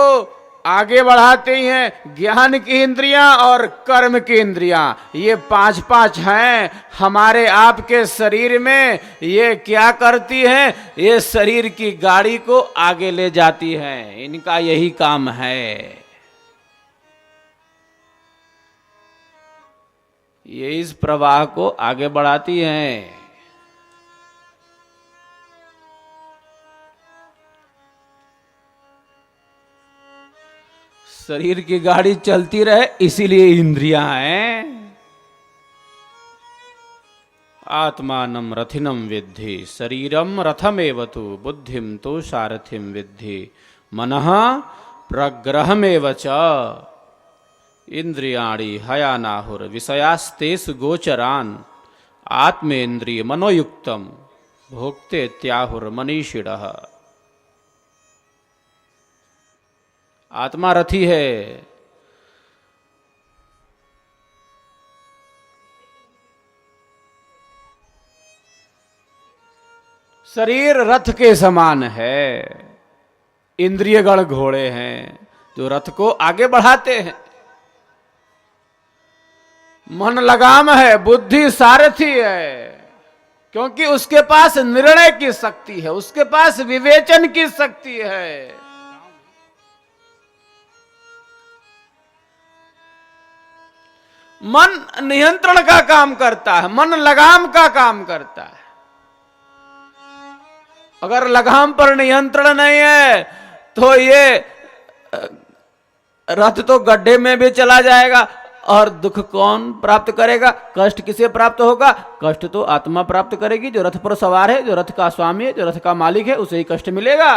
Speaker 2: आगे बढ़ाती हैं। ज्ञान की इंद्रियां और कर्म की इंद्रियां, ये 5 हैं हमारे आपके शरीर में। ये क्या करती हैं? ये शरीर की गाड़ी को आगे ले जाती हैं। इनका यही काम है। ये इस प्रवाह को आगे बढ़ाती हैं। शरीर की गाड़ी चलती रहे इसीलिए इंद्रियां हैं। आत्मानं रथिनं विद्धि शरीरम रथमेव तु बुद्धिम तो सारथिम विद्धि मनः प्रग्रहमेव च इंद्रियाणि हयानाहुर विषयास्तेषु गोचरान् आत्मेन्द्रिय मनोयुक्तम भोक्ते त्याहुर मनीषिणः। आत्मा रथी है। शरीर रथ के समान है। इंद्रियगण घोड़े हैं जो रथ को आगे बढ़ाते हैं। मन लगाम है, बुद्धि सारथी है, क्योंकि उसके पास निर्णय की शक्ति है, उसके पास विवेचन की शक्ति है। मन नियंत्रण का काम करता है, मन लगाम का काम करता है। अगर लगाम पर नियंत्रण नहीं है तो ये रथ तो गड्ढे में भी चला जाएगा। और दुख कौन प्राप्त करेगा? कष्ट किसे प्राप्त होगा? कष्ट तो आत्मा प्राप्त करेगी। जो रथ पर सवार है, जो रथ का स्वामी है, जो रथ का मालिक है, उसे ही कष्ट मिलेगा।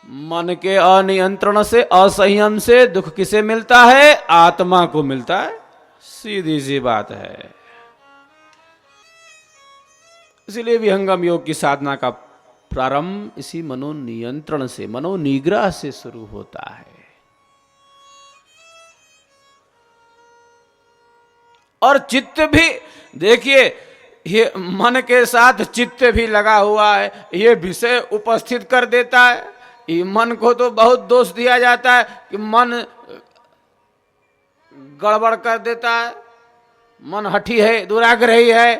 Speaker 2: मन के अनियंत्रण से, असंयम से दुख किसे मिलता है? आत्मा को मिलता है। सीधी सी बात है। इसलिए विहंगम योग की साधना का प्रारंभ इसी मनोनियंत्रण से, मनोनिग्रह से शुरू होता है। और चित्त भी देखिए, ये मन के साथ चित्त भी लगा हुआ है, ये विषय उपस्थित कर देता है। ये मन को तो बहुत दोष दिया जाता है कि मन गड़बड़ कर देता है, मन हठी है, दुराग्रही है।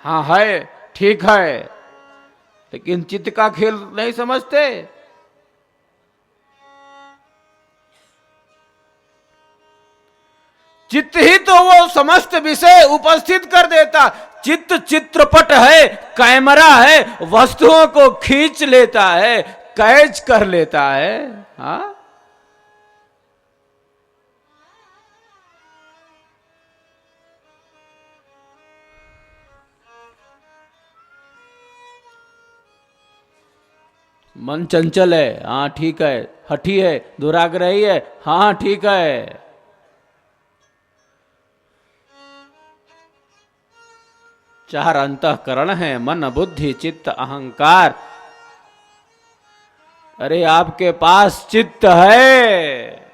Speaker 2: हाँ है, ठीक है, लेकिन चित्त का खेल नहीं समझते। चित्त ही तो वो समस्त विषय उपस्थित कर देता। चित्त चित्रपट है, कैमरा है, वस्तुओं को खींच लेता है, कैच कर लेता है। हाँ, मन चंचल है, हाँ ठीक है, हठी है, दुराग्रही है, हाँ ठीक है। चार अंतःकरण है, मन बुद्धि चित्त अहंकार। अरे आपके पास चित्त है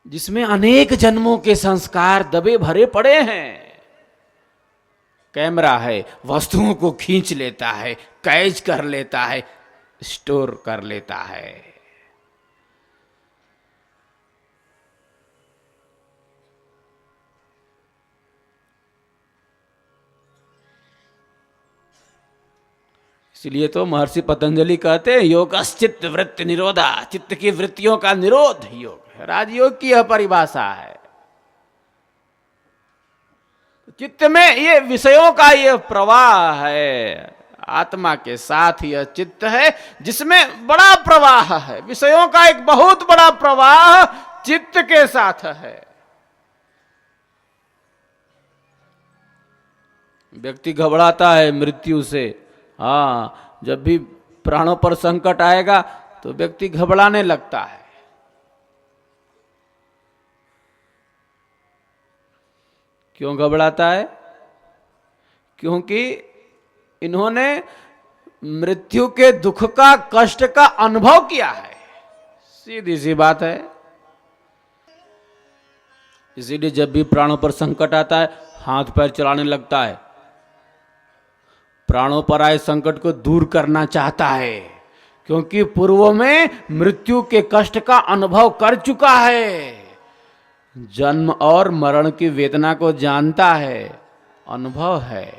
Speaker 2: जिसमें अनेक जन्मों के संस्कार दबे भरे पड़े हैं। कैमरा है, वस्तुओं को खींच लेता है, कैच कर लेता है, स्टोर कर लेता है। इसलिए तो महर्षि पतंजलि कहते हैं योगश्चित्त वृत्ति निरोधा, चित्त की वृत्तियों का निरोध योग है। राजयोग की यह परिभाषा है। चित्त में ये विषयों का ये प्रवाह है, आत्मा के साथ यह चित्त है जिसमें बड़ा प्रवाह है। विषयों का एक बहुत बड़ा प्रवाह चित्त के साथ है। व्यक्ति घबराता है मृत्यु से। हाँ, जब भी प्राणों पर संकट आएगा तो व्यक्ति घबराने लगता है। क्यों घबराता है? क्योंकि इन्होंने मृत्यु के दुख का, कष्ट का अनुभव किया है। सीधी सी बात है। इसीलिए जब भी प्राणों पर संकट आता है हाथ पैर चलाने लगता है, प्राणों पर आए संकट को दूर करना चाहता है, क्योंकि पूर्व में मृत्यु के कष्ट का अनुभव कर चुका है। जन्म और मरण की वेदना को जानता है, अनुभव है।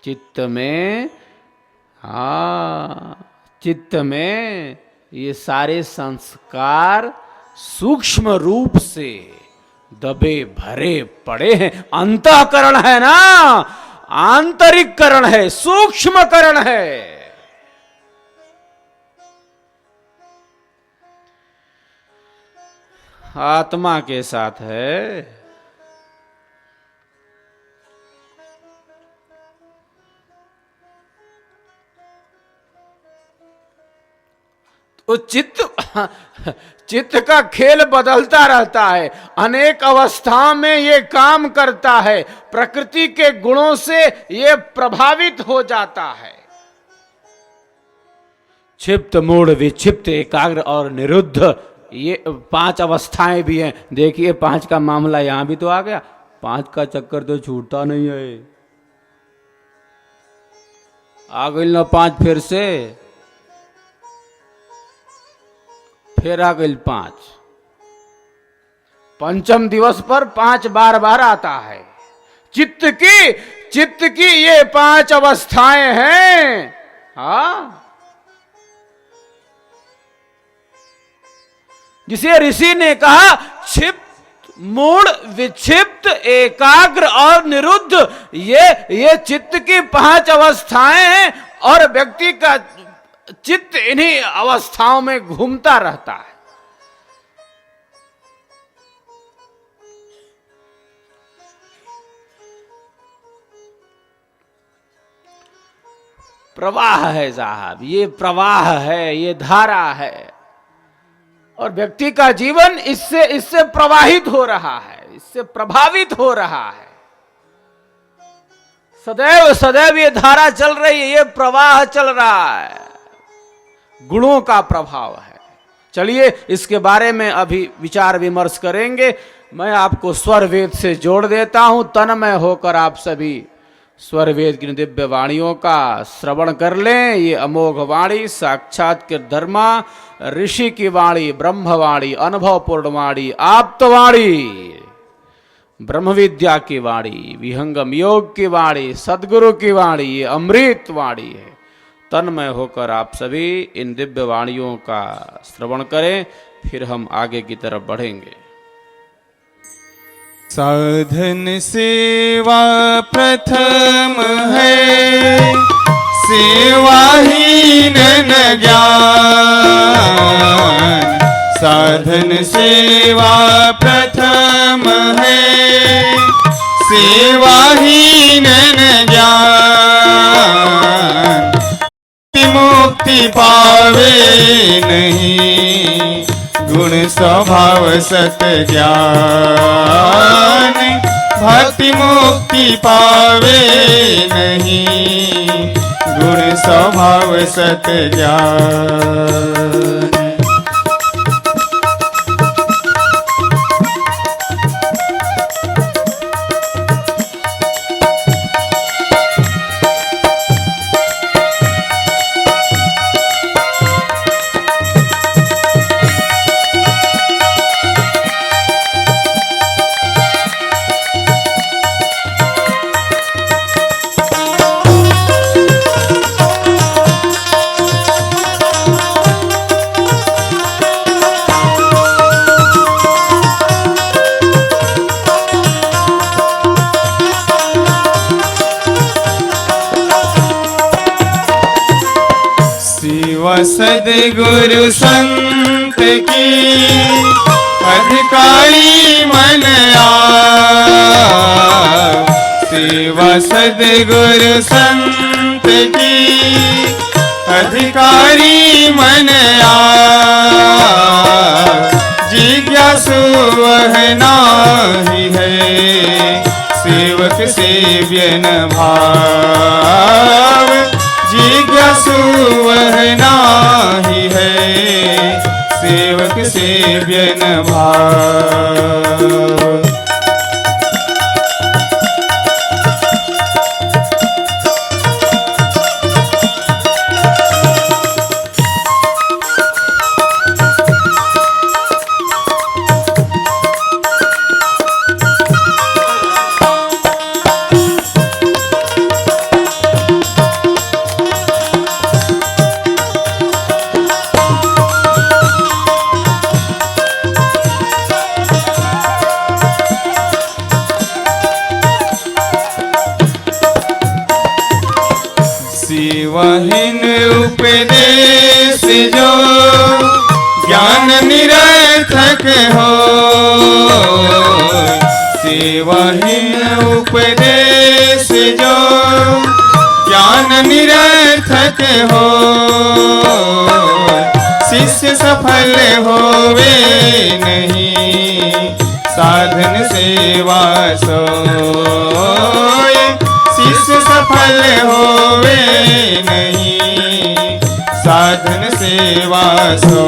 Speaker 2: चित्त में, हाँ, चित्त में ये सारे संस्कार सूक्ष्म रूप से दबे भरे पड़े हैं। अंतःकरण है ना, आंतरिक करण है, सूक्ष्म करण है। आत्मा के साथ है। तो चित्त का खेल बदलता रहता है, अनेक अवस्थाओं में ये काम करता है, प्रकृति के गुणों से ये प्रभावित हो जाता है। क्षिप्त, मूढ़, विक्षिप्त, एकाग्र और निरुद्ध, ये 5 अवस्थाएं भी हैं। देखिए 5 का मामला यहां भी तो आ गया। 5 का चक्कर तो छूटता नहीं है। आ गई ना 5 फिर से, फिर आ गई 5। पंचम दिवस पर 5 बार बार आता है। चित्त की ये 5 अवस्थाएं हैं। हाँ, जिसे ऋषि ने कहा क्षिप्त, मूढ़, विक्षिप्त, एकाग्र और निरुद्ध, ये चित्त की 5 अवस्थाएं हैं और व्यक्ति का चित्त इन्हीं अवस्थाओं में घूमता रहता है। प्रवाह है साहब, ये प्रवाह है, ये धारा है। और व्यक्ति का जीवन इससे प्रवाहित हो रहा है, इससे प्रभावित हो रहा है। सदैव सदैव ये धारा चल रही है, ये प्रवाह चल रहा है, गुणों का प्रभाव है। चलिए इसके बारे में अभी विचार विमर्श करेंगे। मैं आपको स्वर वेद से जोड़ देता हूं, तन्मय होकर आप सभी स्वर वेद की दिव्य वाणियों का श्रवण कर लें। ये अमोघ वाणी साक्षात के धर्मा ऋषि की वाणी, ब्रह्मवाणी, अनुभवपूर्ण वाणी, आप्तवाणी, ब्रह्म विद्या की वाणी, विहंगम योग की वाणी, सदगुरु की वाणी, ये अमृत वाणी है। तन्मय होकर आप सभी इन दिव्य वाणियों का श्रवण करें, फिर हम आगे की तरफ बढ़ेंगे।
Speaker 3: साधन सेवा प्रथम है, सेवाहीन न ज्ञान। साधन सेवा प्रथम है, सेवाहीन न ज्ञान। मुक्ति पावे नहीं, गुण स्वभाव सत ज्ञान। भक्ति मुक्ति पावे नहीं, गुण स्वभाव सत ज्ञान। सद्गुरु संत की अधिकारी मन आप। सेवा सद्गुरु संत की अधिकारी मन आप। जिज्ञासु वह नाही है, सेवक सेव्यन भाव। जिज्ञासु वह नाही है, सेवक सेव्यन भाव। सेवाहीन उपदेश जो ज्ञान निरर्थक हो। सेवाहीन उपदेश जो ज्ञान निरर्थक हो। शिष्य सफल होवे नहीं, साधन सेवा सोय। शिष्य सफल होवे नहीं, साधन सेवा सो।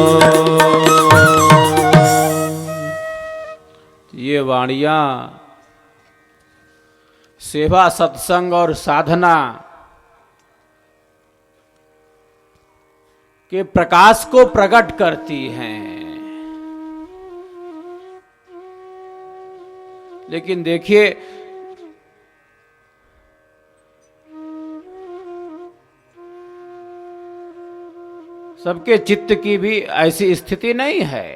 Speaker 2: ये वाणियां सेवा, सत्संग और साधना के प्रकाश को प्रकट करती हैं। लेकिन देखिए, सबके चित्त की भी ऐसी स्थिति नहीं है,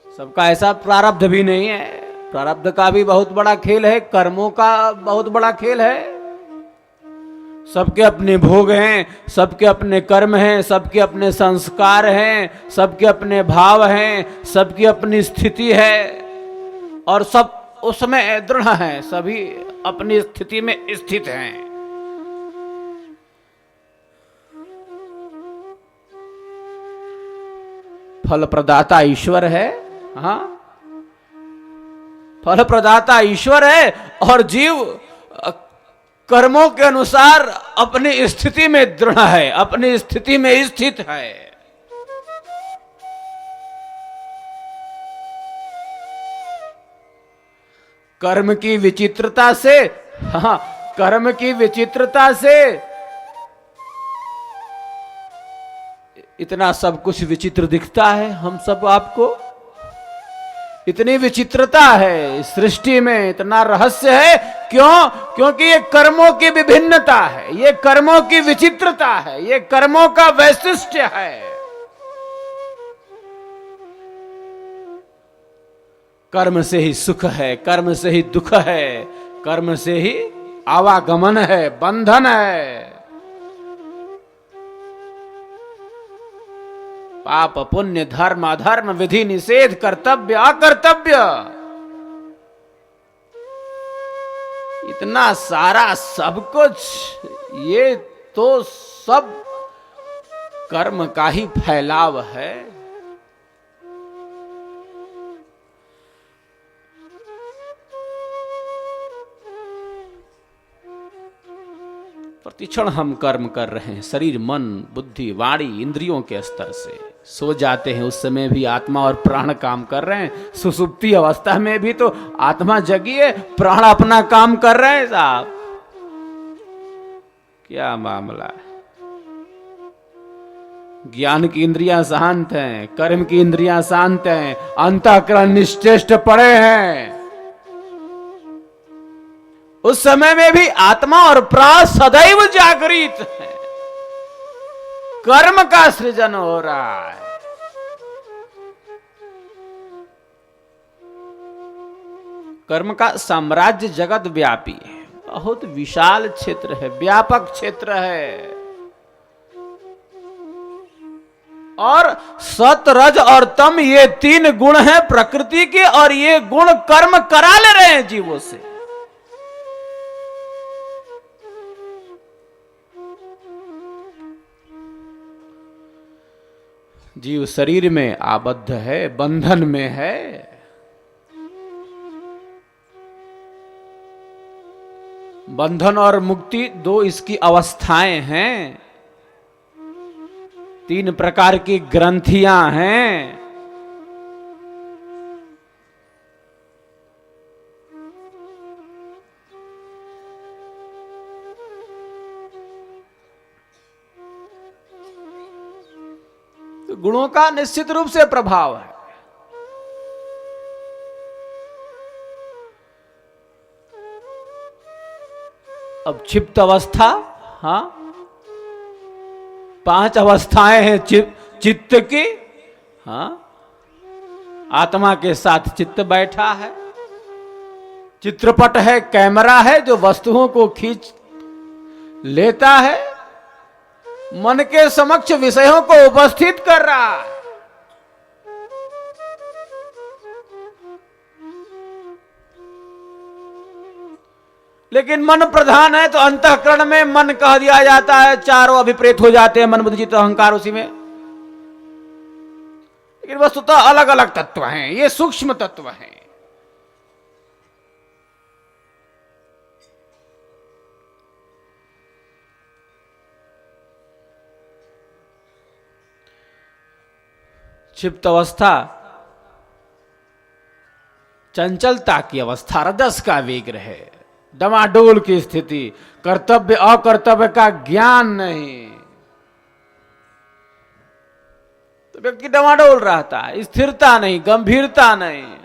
Speaker 2: सबका ऐसा प्रारब्ध भी नहीं है। प्रारब्ध का भी बहुत बड़ा खेल है, कर्मों का बहुत बड़ा खेल है। सबके अपने भोग हैं, सबके अपने कर्म हैं, सबके अपने संस्कार हैं, सबके अपने भाव हैं, सबकी अपनी स्थिति है और सब उसमें दृढ़ हैं, सभी अपनी स्थिति में स्थित हैं। फल प्रदाता ईश्वर है। हाँ, फल प्रदाता ईश्वर है और जीव कर्मों के अनुसार अपनी स्थिति में दृढ़ है, अपनी स्थिति में स्थित है। कर्म की विचित्रता से, हाँ, कर्म की विचित्रता से इतना सब कुछ विचित्र दिखता है हम सब आपको। इतनी विचित्रता है इस सृष्टि में, इतना रहस्य है। क्यों? क्योंकि ये कर्मों की विभिन्नता है, ये कर्मों की विचित्रता है, ये कर्मों का वैशिष्ट्य है। कर्म से ही सुख है, कर्म से ही दुख है, कर्म से ही आवागमन है, बंधन है। पाप पुण्य धर्म अधर्म विधि निषेध कर्तव्य अकर्तव्य, इतना सारा सब कुछ ये तो सब कर्म का ही फैलाव है। प्रतिक्षण हम कर्म कर रहे हैं, शरीर मन बुद्धि वाणी इंद्रियों के स्तर से। सो जाते हैं उस समय भी आत्मा और प्राण काम कर रहे हैं। सुसुप्ति अवस्था में भी तो आत्मा जगी है, प्राण अपना काम कर रहे हैं। साहब क्या मामला है? ज्ञान की इंद्रियां शांत हैं, कर्म की इंद्रियां शांत हैं, अंतःकरण निश्चेष्ट पड़े हैं। उस समय में भी आत्मा और प्राण सदैव जागृत है, कर्म का सृजन हो रहा है। कर्म का साम्राज्य जगत व्यापी है, बहुत विशाल क्षेत्र है, व्यापक क्षेत्र है। और सत रज और तम ये तीन गुण हैं प्रकृति के, और ये गुण कर्म करा ले रहे हैं जीवों से। जीव शरीर में आबद्ध है, बंधन में है। बंधन और मुक्ति दो इसकी अवस्थाएं हैं, तीन प्रकार की ग्रंथियां हैं। गुणों का निश्चित रूप से प्रभाव है। अब क्षिप्त अवस्था, हाँ, 5 अवस्थाएं हैं चित्त की। हाँ, आत्मा के साथ चित्त बैठा है, चित्रपट है, कैमरा है जो वस्तुओं को खींच लेता है, मन के समक्ष विषयों को उपस्थित कर रहा है। लेकिन मन प्रधान है तो अंतःकरण में मन कह दिया जाता है, चारों अभिप्रेत हो जाते हैं, मन बुद्धि चित्त अहंकार उसी में। लेकिन वस्तुतः अलग अलग तत्व हैं, ये सूक्ष्म तत्व हैं। क्षिप्त अवस्था चंचलता की अवस्था, रजस का वेग रहे, डमाडोल की स्थिति, कर्तव्य अकर्तव्य का ज्ञान नहीं, तो व्यक्ति डमाडोल रहता है, स्थिरता नहीं, गंभीरता नहीं।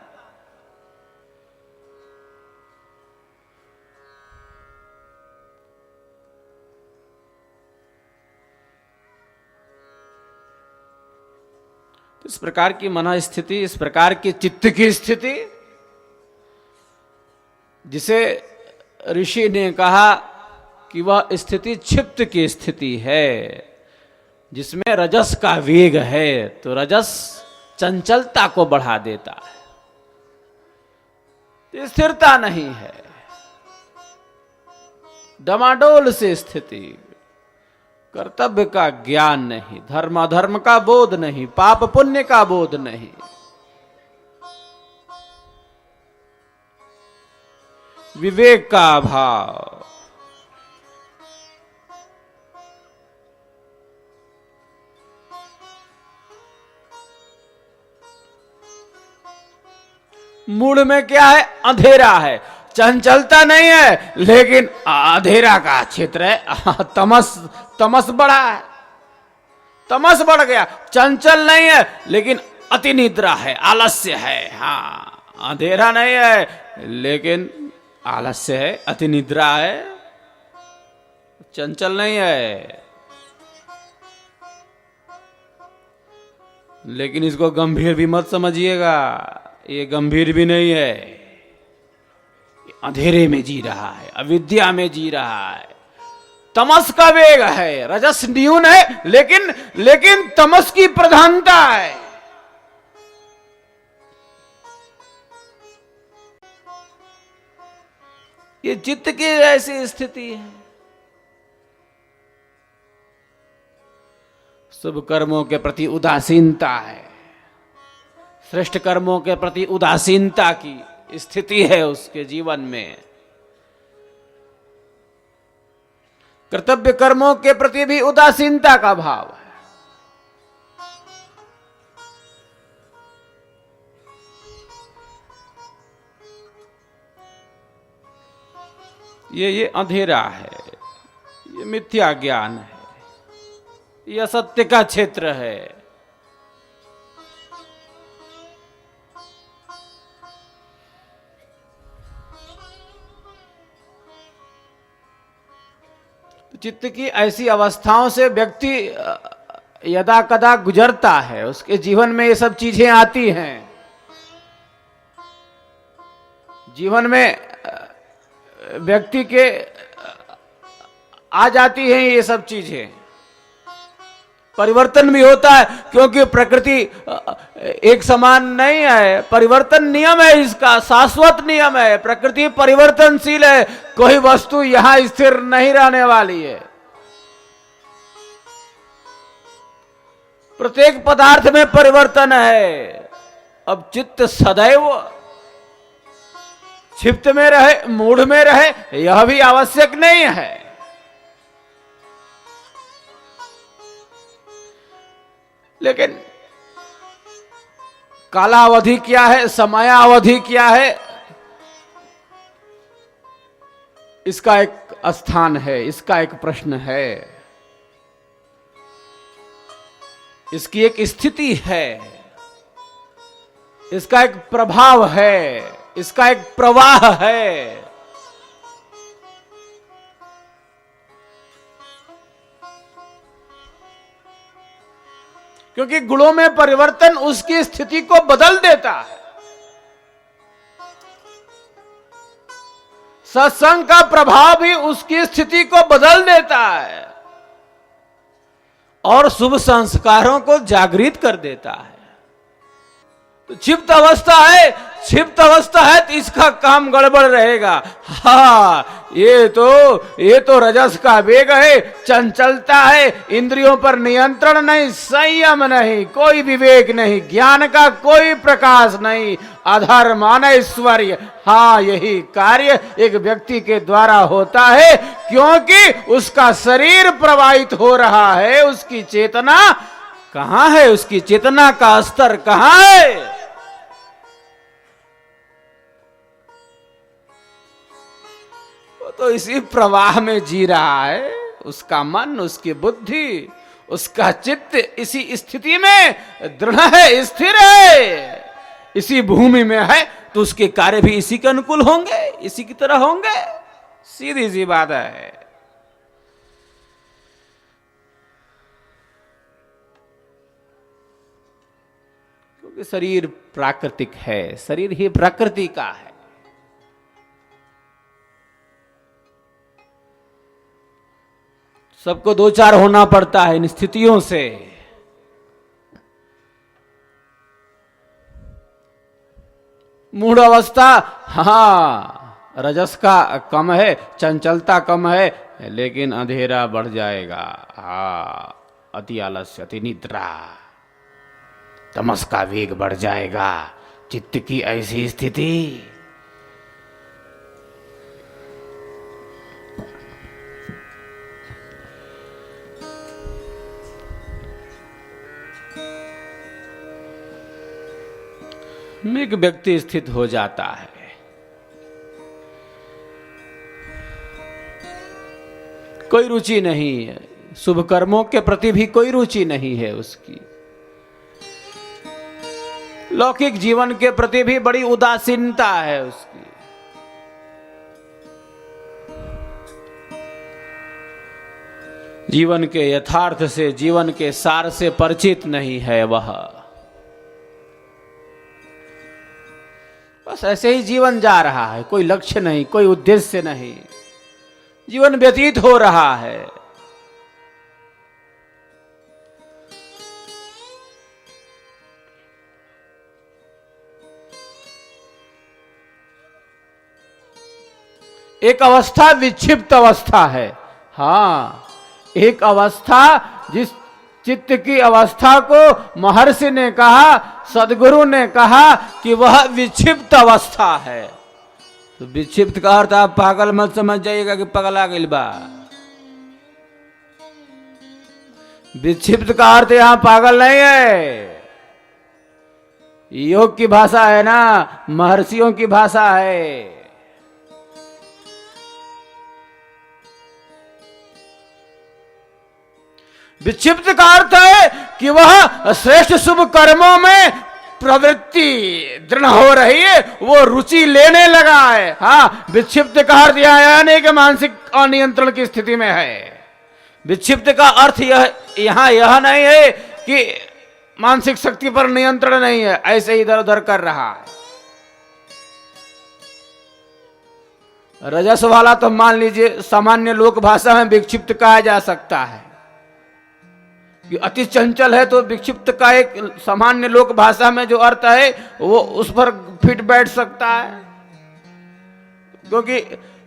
Speaker 2: इस प्रकार की मन स्थिति, इस प्रकार की चित्त की स्थिति, जिसे ऋषि ने कहा कि वह स्थिति क्षिप्त की स्थिति है, जिसमें रजस का वेग है। तो रजस चंचलता को बढ़ा देता है, स्थिरता नहीं है, डमाडोल से स्थिति, कर्तव्य का ज्ञान नहीं, धर्म अधर्म का बोध नहीं, पाप पुण्य का बोध नहीं। विवेक का अभाव। मूड में क्या है? अंधेरा है, चंचलता नहीं है, लेकिन अंधेरा का क्षेत्र है। तमस बढ़ा है, तमस बढ़ गया। चंचल नहीं है, लेकिन अति निद्रा है, आलस्य है। हाँ, अंधेरा नहीं है, लेकिन आलस्य है, अति निद्रा है, चंचल नहीं है। लेकिन इसको गंभीर भी मत समझिएगा, ये गंभीर भी नहीं है। अंधेरे में जी रहा है, अविद्या में जी रहा है, तमस का वेग है, रजस न्यून है, लेकिन तमस की प्रधानता है। ये चित्त की ऐसी स्थिति है। शुभ कर्मों के प्रति उदासीनता है, श्रेष्ठ कर्मों के प्रति उदासीनता की स्थिति है उसके जीवन में। कर्तव्य कर्मों के प्रति भी उदासीनता का भाव है। ये अंधेरा है, ये मिथ्या ज्ञान है, ये असत्य का क्षेत्र है। चित्त की ऐसी अवस्थाओं से व्यक्ति यदा कदा गुजरता है, उसके जीवन में ये सब चीजें आती हैं। जीवन में व्यक्ति के आ जाती हैं ये सब चीजें। परिवर्तन भी होता है, क्योंकि प्रकृति एक समान नहीं है, परिवर्तन नियम है इसका, शाश्वत नियम है। प्रकृति परिवर्तनशील है, कोई वस्तु यहां स्थिर नहीं रहने वाली है। प्रत्येक पदार्थ में परिवर्तन है। अब चित्त सदैव क्षिप्त में रहे, मूढ़ में रहे, यह भी आवश्यक नहीं है। लेकिन कालावधि क्या है, समयावधि क्या है, इसका एक स्थान है, इसका एक प्रश्न है, इसकी एक स्थिति है, इसका एक प्रभाव है, इसका एक प्रवाह है। क्योंकि गुणों में परिवर्तन उसकी स्थिति को बदल देता है। सत्संग का प्रभाव भी उसकी स्थिति को बदल देता है और शुभ संस्कारों को जागृत कर देता है। तो क्षिप्त अवस्था है, क्षिप्त अवस्था है तो इसका काम गड़बड़ रहेगा। हाँ, ये तो रजस का वेग है, चंचलता है, इंद्रियों पर नियंत्रण नहीं, संयम नहीं, कोई विवेक नहीं, ज्ञान का कोई प्रकाश नहीं, अधर्म, अनैश्वर्य। हाँ, यही कार्य एक व्यक्ति के द्वारा होता है, क्योंकि उसका शरीर प्रवाहित हो रहा है, उसकी चेतना कहां है, उसकी चेतना का स्तर कहां है। तो इसी प्रवाह में जी रहा है उसका मन, उसकी बुद्धि, उसका चित्त इसी स्थिति में दृढ़ है, स्थिर है, इसी भूमि में है, तो उसके कार्य भी इसी के अनुकूल होंगे, इसी की तरह होंगे। सीधी सी बात है। क्योंकि शरीर प्राकृतिक है, शरीर ही प्रकृति का है। सबको दो चार होना पड़ता है इन स्थितियों से। मूढ़ अवस्था, हाँ, रजस का कम है, चंचलता कम है, लेकिन अंधेरा बढ़ जाएगा। हाँ, अति आलस्य, अति निद्रा, तमस का वेग बढ़ जाएगा। चित्त की ऐसी स्थिति में एक व्यक्ति स्थित हो जाता है। कोई रुचि नहीं है, शुभ कर्मों के प्रति भी कोई रुचि नहीं है उसकी, लौकिक जीवन के प्रति भी बड़ी उदासीनता है उसकी। जीवन के यथार्थ से, जीवन के सार से परिचित नहीं है वह। बस ऐसे ही जीवन जा रहा है, कोई लक्ष्य नहीं, कोई उद्देश्य नहीं, जीवन व्यतीत हो रहा है। एक अवस्था विक्षिप्त अवस्था है। हाँ, एक अवस्था, जिस चित्त की अवस्था को महर्षि ने कहा, सदगुरु ने कहा कि वह विक्षिप्त अवस्था है। तो विक्षिप्त का अर्थ आप पागल मत समझ जाइएगा कि पगला गइल बा। विक्षिप्त का अर्थ यहां पागल नहीं है, योग की भाषा है ना, महर्षियों की भाषा है। विक्षिप्त का अर्थ है कि वह श्रेष्ठ शुभ कर्मों में प्रवृत्ति दृढ़ हो रही है, वो रुचि लेने लगा है। हाँ, विक्षिप्त का अर्थ यह नहीं कि मानसिक अनियंत्रण की स्थिति में है। विक्षिप्त का अर्थ यहां यह नहीं है कि मानसिक शक्ति पर नियंत्रण नहीं है, ऐसे ही इधर उधर कर रहा है। रजस वाला तो मान लीजिए सामान्य लोक भाषा में विक्षिप्त कहा जा सकता है, कि अति चंचल है, तो विक्षिप्त का एक सामान्य लोक भाषा में जो अर्थ है वो उस पर फिट बैठ सकता है। क्योंकि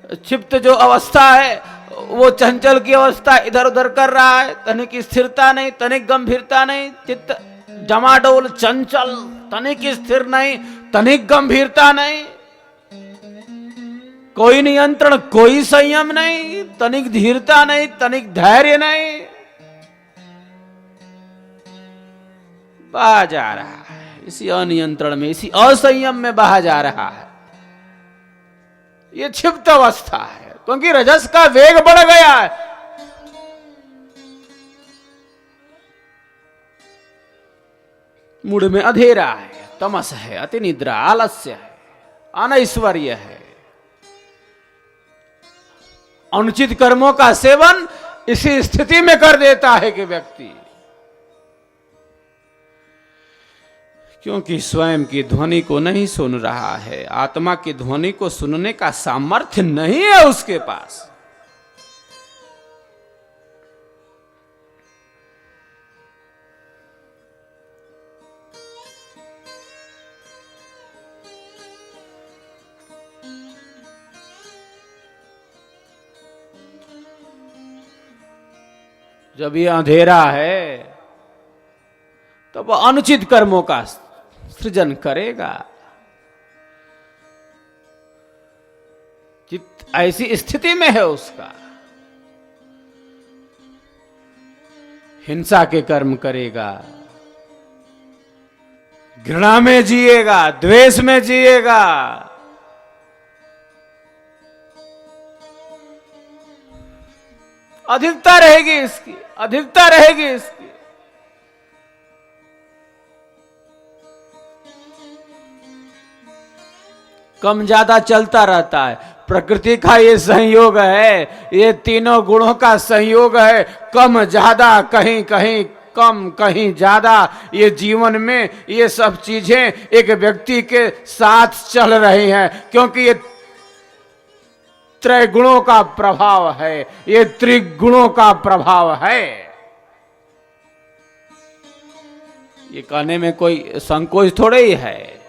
Speaker 2: क्षिप्त जो अवस्था है वो चंचल की अवस्था, इधर उधर कर रहा है, तनिक स्थिरता नहीं, तनिक गंभीरता नहीं, चित्त जमाडोल चंचल, तनिक स्थिर नहीं, तनिक गंभीरता नहीं, कोई नियंत्रण, कोई संयम नहीं, तनिक धीरता नहीं, तनिक धैर्य नहीं, बहा जा रहा है इसी अनियंत्रण में, इसी असंयम में बहा जा रहा है। यह क्षिप्त अवस्था है, क्योंकि रजस का वेग बढ़ गया है। मूड में अंधेरा है, तमस है, अति निद्रा, आलस्य है, अनैश्वर्य है। अनुचित कर्मों का सेवन इसी स्थिति में कर देता है कि व्यक्ति, क्योंकि स्वयं की ध्वनि को नहीं सुन रहा है, आत्मा की ध्वनि को सुनने का सामर्थ्य नहीं है उसके पास। जब ये अंधेरा है तो वह अनुचित कर्मों का सृजन करेगा। चित्त ऐसी स्थिति में है उसका, हिंसा के कर्म करेगा, घृणा में जिएगा, द्वेष में जिएगा, अधिकता रहेगी इसकी, अधिकता रहेगी इसकी। कम ज्यादा चलता रहता है, प्रकृति का ये संयोग है, ये तीनों गुणों का संयोग है। कम ज्यादा, कहीं कहीं कम, कहीं ज्यादा, ये जीवन में ये सब चीजें एक व्यक्ति के साथ चल रही हैं, क्योंकि ये त्रैगुणों का प्रभाव है, ये त्रिगुणों का प्रभाव है। ये कहने में कोई संकोच थोड़े ही है।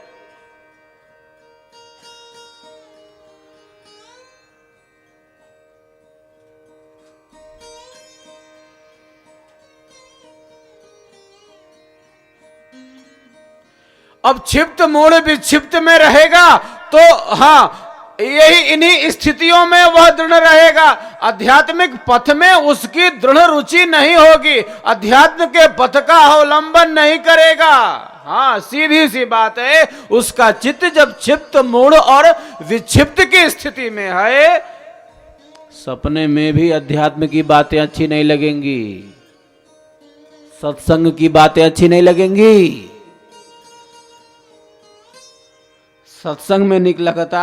Speaker 2: अब क्षिप्त मूढ़ विक्षिप्त में रहेगा तो हाँ, यही इन्हीं स्थितियों में वह दृढ़ रहेगा। आध्यात्मिक पथ में उसकी दृढ़ रुचि नहीं होगी, अध्यात्म के पथ का अवलंबन नहीं करेगा। हाँ, सीधी सी बात है। उसका चित्त जब क्षिप्त मूढ़ और विक्षिप्त की स्थिति में है, सपने में भी अध्यात्म की बातें अच्छी नहीं लगेंगी, सत्संग की बातें अच्छी नहीं लगेंगी। सत्संग में निक लगता,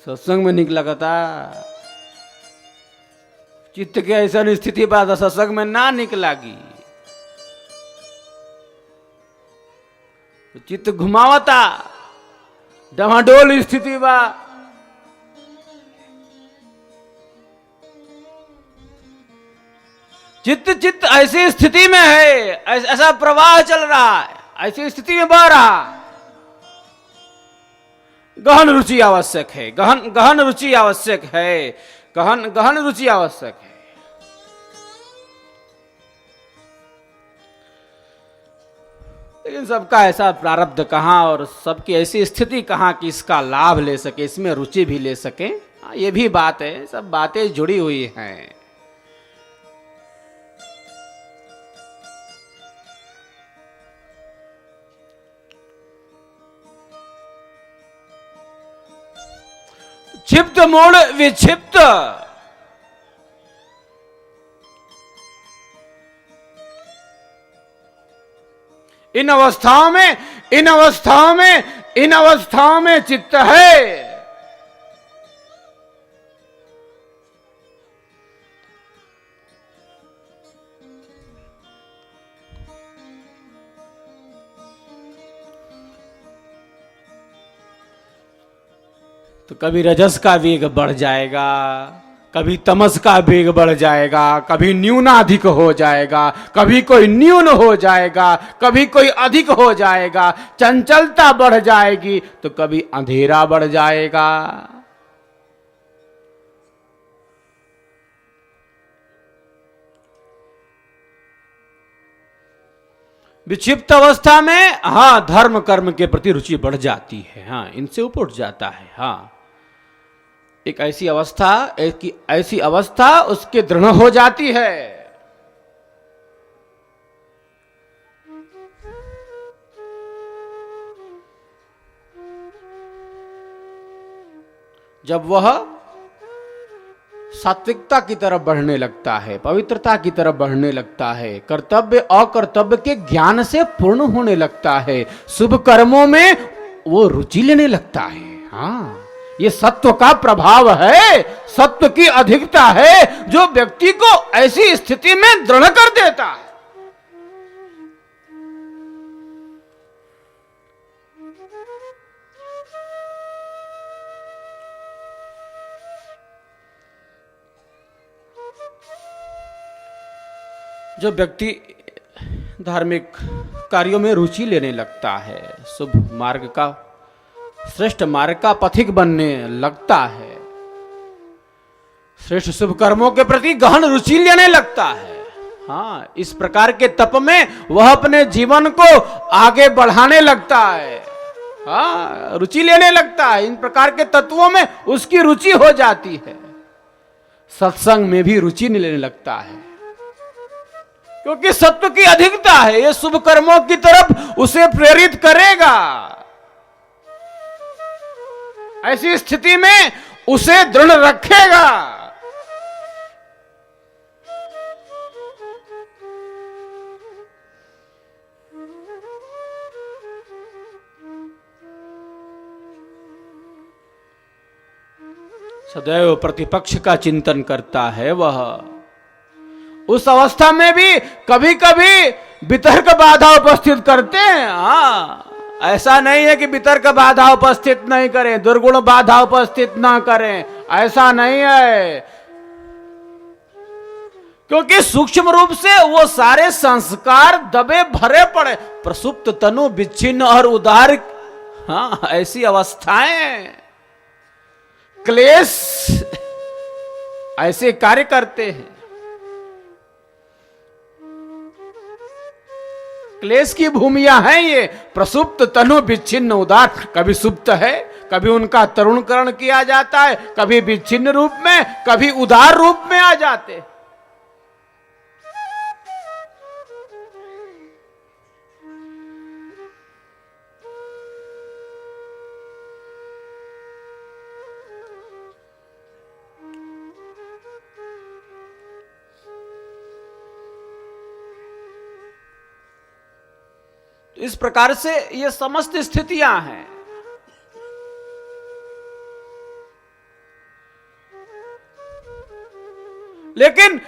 Speaker 2: सत्संग में निक लगता। चित्त के ऐसा स्थिति बात सत्संग में ना निकलागी, चित्त घुमावता, डमाडोल स्थिति बा। चित्त ऐसी स्थिति में है, ऐसा प्रवाह चल रहा है, ऐसी स्थिति में बह रहा। गहन रुचि आवश्यक है, गहन रुचि आवश्यक है, गहन रुचि आवश्यक है। लेकिन सबका ऐसा प्रारब्ध कहां और सबकी ऐसी स्थिति कहां कि इसका लाभ ले सके, इसमें रुचि भी ले सके। ये भी बात है, सब बातें जुड़ी हुई हैं। क्षिप्त मूढ़ विक्षिप्त, इन अवस्थाओं में चित्त है। तो कभी रजस का वेग बढ़ जाएगा, कभी तमस का वेग बढ़ जाएगा, कभी न्यूनाधिक हो जाएगा, कभी कोई न्यून हो जाएगा, कभी कोई अधिक हो जाएगा, चंचलता बढ़ जाएगी तो कभी अंधेरा बढ़ जाएगा। विक्षिप्त अवस्था में हाँ, धर्म कर्म के प्रति रुचि बढ़ जाती है, हाँ, इनसे ऊपर उठ जाता है। हाँ, एक ऐसी अवस्था उसके दृढ़ हो जाती है। जब वह सात्विकता की तरफ बढ़ने लगता है, पवित्रता की तरफ बढ़ने लगता है, कर्तव्य अकर्तव्य के ज्ञान से पूर्ण होने लगता है, शुभ कर्मों में वो रुचि लेने लगता है। हाँ, ये सत्व का प्रभाव है, सत्व की अधिकता है जो व्यक्ति को ऐसी स्थिति में दृढ़ कर देता है। जो व्यक्ति धार्मिक कार्यों में रुचि लेने लगता है, शुभ मार्ग का, श्रेष्ठ मार्ग का पथिक बनने लगता है, श्रेष्ठ शुभ कर्मों के प्रति गहन रुचि लेने लगता है, हाँ, इस प्रकार के तप में वह अपने जीवन को आगे बढ़ाने लगता है, हाँ, रुचि लेने लगता है। इन प्रकार के तत्वों में उसकी रुचि हो जाती है। सत्संग में भी रुचि लेने लगता है क्योंकि सत्व की अधिकता है, ये शुभ कर्मों की तरफ उसे प्रेरित करेगा। ऐसी स्थिति में उसे दृढ़ रखेगा। सदैव प्रतिपक्ष का चिंतन करता है वह। उस अवस्था में भी कभी कभी वितर्क बाधा उपस्थित करते हैं। हाँ, ऐसा नहीं है कि वितर्क बाधा उपस्थित नहीं करें, दुर्गुण बाधा उपस्थित ना करें, ऐसा नहीं है, क्योंकि सूक्ष्म रूप से वो सारे संस्कार दबे भरे पड़े, प्रसुप्त तनु विच्छिन्न और उदार, हाँ, ऐसी अवस्थाएं, क्लेश ऐसे कार्य करते हैं। क्लेश की भूमियां हैं ये। प्रसुप्त तनु विच्छिन्न उदार, कभी सुप्त है, कभी उनका तरुणकरण किया जाता है, कभी विच्छिन्न रूप में, कभी उदार रूप में आ जाते। इस प्रकार से ये समस्त स्थितियां हैं। लेकिन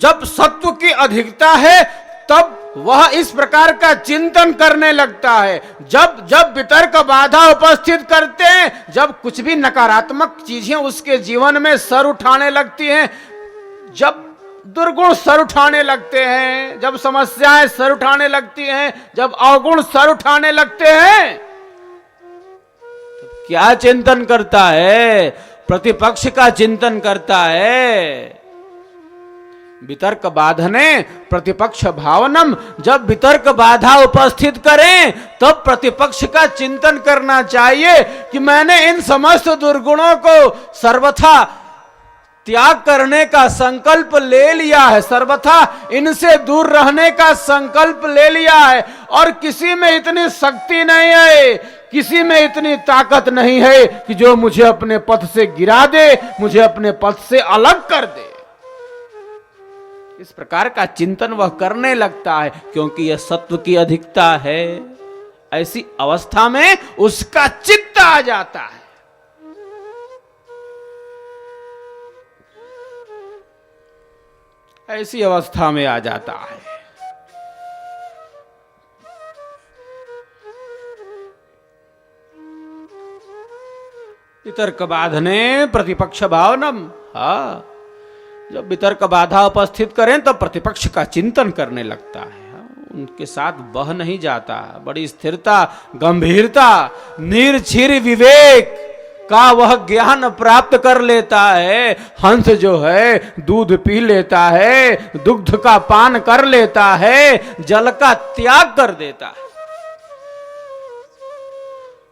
Speaker 2: जब सत्व की अधिकता है तब वह इस प्रकार का चिंतन करने लगता है। जब जब वितर्क बाधा उपस्थित करते हैं, जब कुछ भी नकारात्मक चीजें उसके जीवन में सर उठाने लगती हैं, जब दुर्गुण सर उठाने लगते हैं, जब समस्याएं सर उठाने लगती हैं, जब अवगुण सर उठाने लगते हैं, तो क्या चिंतन करता है? प्रतिपक्ष का चिंतन करता है। वितर्क बाधने प्रतिपक्ष भावनम, जब वितर्क बाधा उपस्थित करें तब प्रतिपक्ष का चिंतन करना चाहिए कि मैंने इन समस्त दुर्गुणों को सर्वथा त्याग करने का संकल्प ले लिया है, सर्वथा इनसे दूर रहने का संकल्प ले लिया है, और किसी में इतनी शक्ति नहीं है, किसी में इतनी ताकत नहीं है कि जो मुझे अपने पथ से गिरा दे, मुझे अपने पथ से अलग कर दे। इस प्रकार का चिंतन वह करने लगता है, क्योंकि यह सत्व की अधिकता है। ऐसी अवस्था में उसका चित्त आ जाता है। ऐसी अवस्था में आ जाता है। वितर्क बाधने प्रतिपक्ष भावनम, हाँ, जब वितर्क बाधा उपस्थित करें तो प्रतिपक्ष का चिंतन करने लगता है। उनके साथ बह नहीं जाता। बड़ी स्थिरता, गंभीरता, निर्छिर विवेक का वह ज्ञान प्राप्त कर लेता है। हंस जो है दूध पी लेता है, दुग्ध का पान कर लेता है, जल का त्याग कर देता है।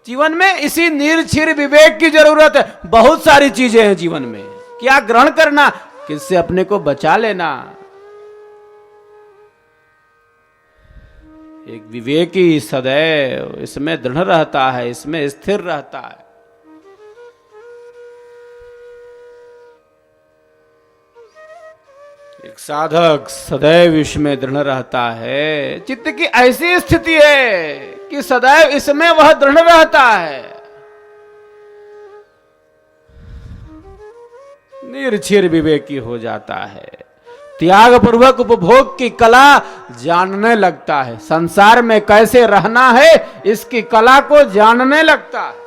Speaker 2: जीवन में इसी निर्छिर विवेक की जरूरत है। बहुत सारी चीजें हैं जीवन में, क्या ग्रहण करना, किससे अपने को बचा लेना। एक विवेकी सदैव इसमें दृढ़ रहता है, इसमें स्थिर रहता है। एक साधक सदैव इसमें दृढ़ रहता है। चित्त की ऐसी स्थिति है कि सदैव इसमें वह दृढ़ रहता है। निर्छिर विवेकी हो जाता है। त्याग पूर्वक उपभोग की कला जानने लगता है। संसार में कैसे रहना है इसकी कला को जानने लगता है।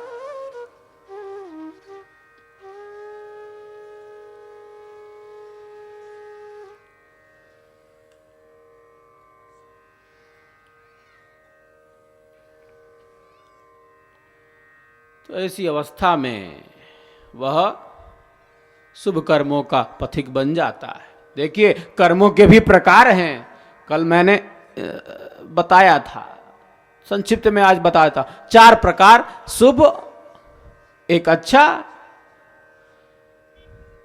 Speaker 2: तो ऐसी अवस्था में वह शुभ कर्मों का पथिक बन जाता है। देखिए, कर्मों के भी प्रकार हैं। कल मैंने बताया था, संक्षिप्त में आज बताया था। 4 प्रकार शुभ, एक अच्छा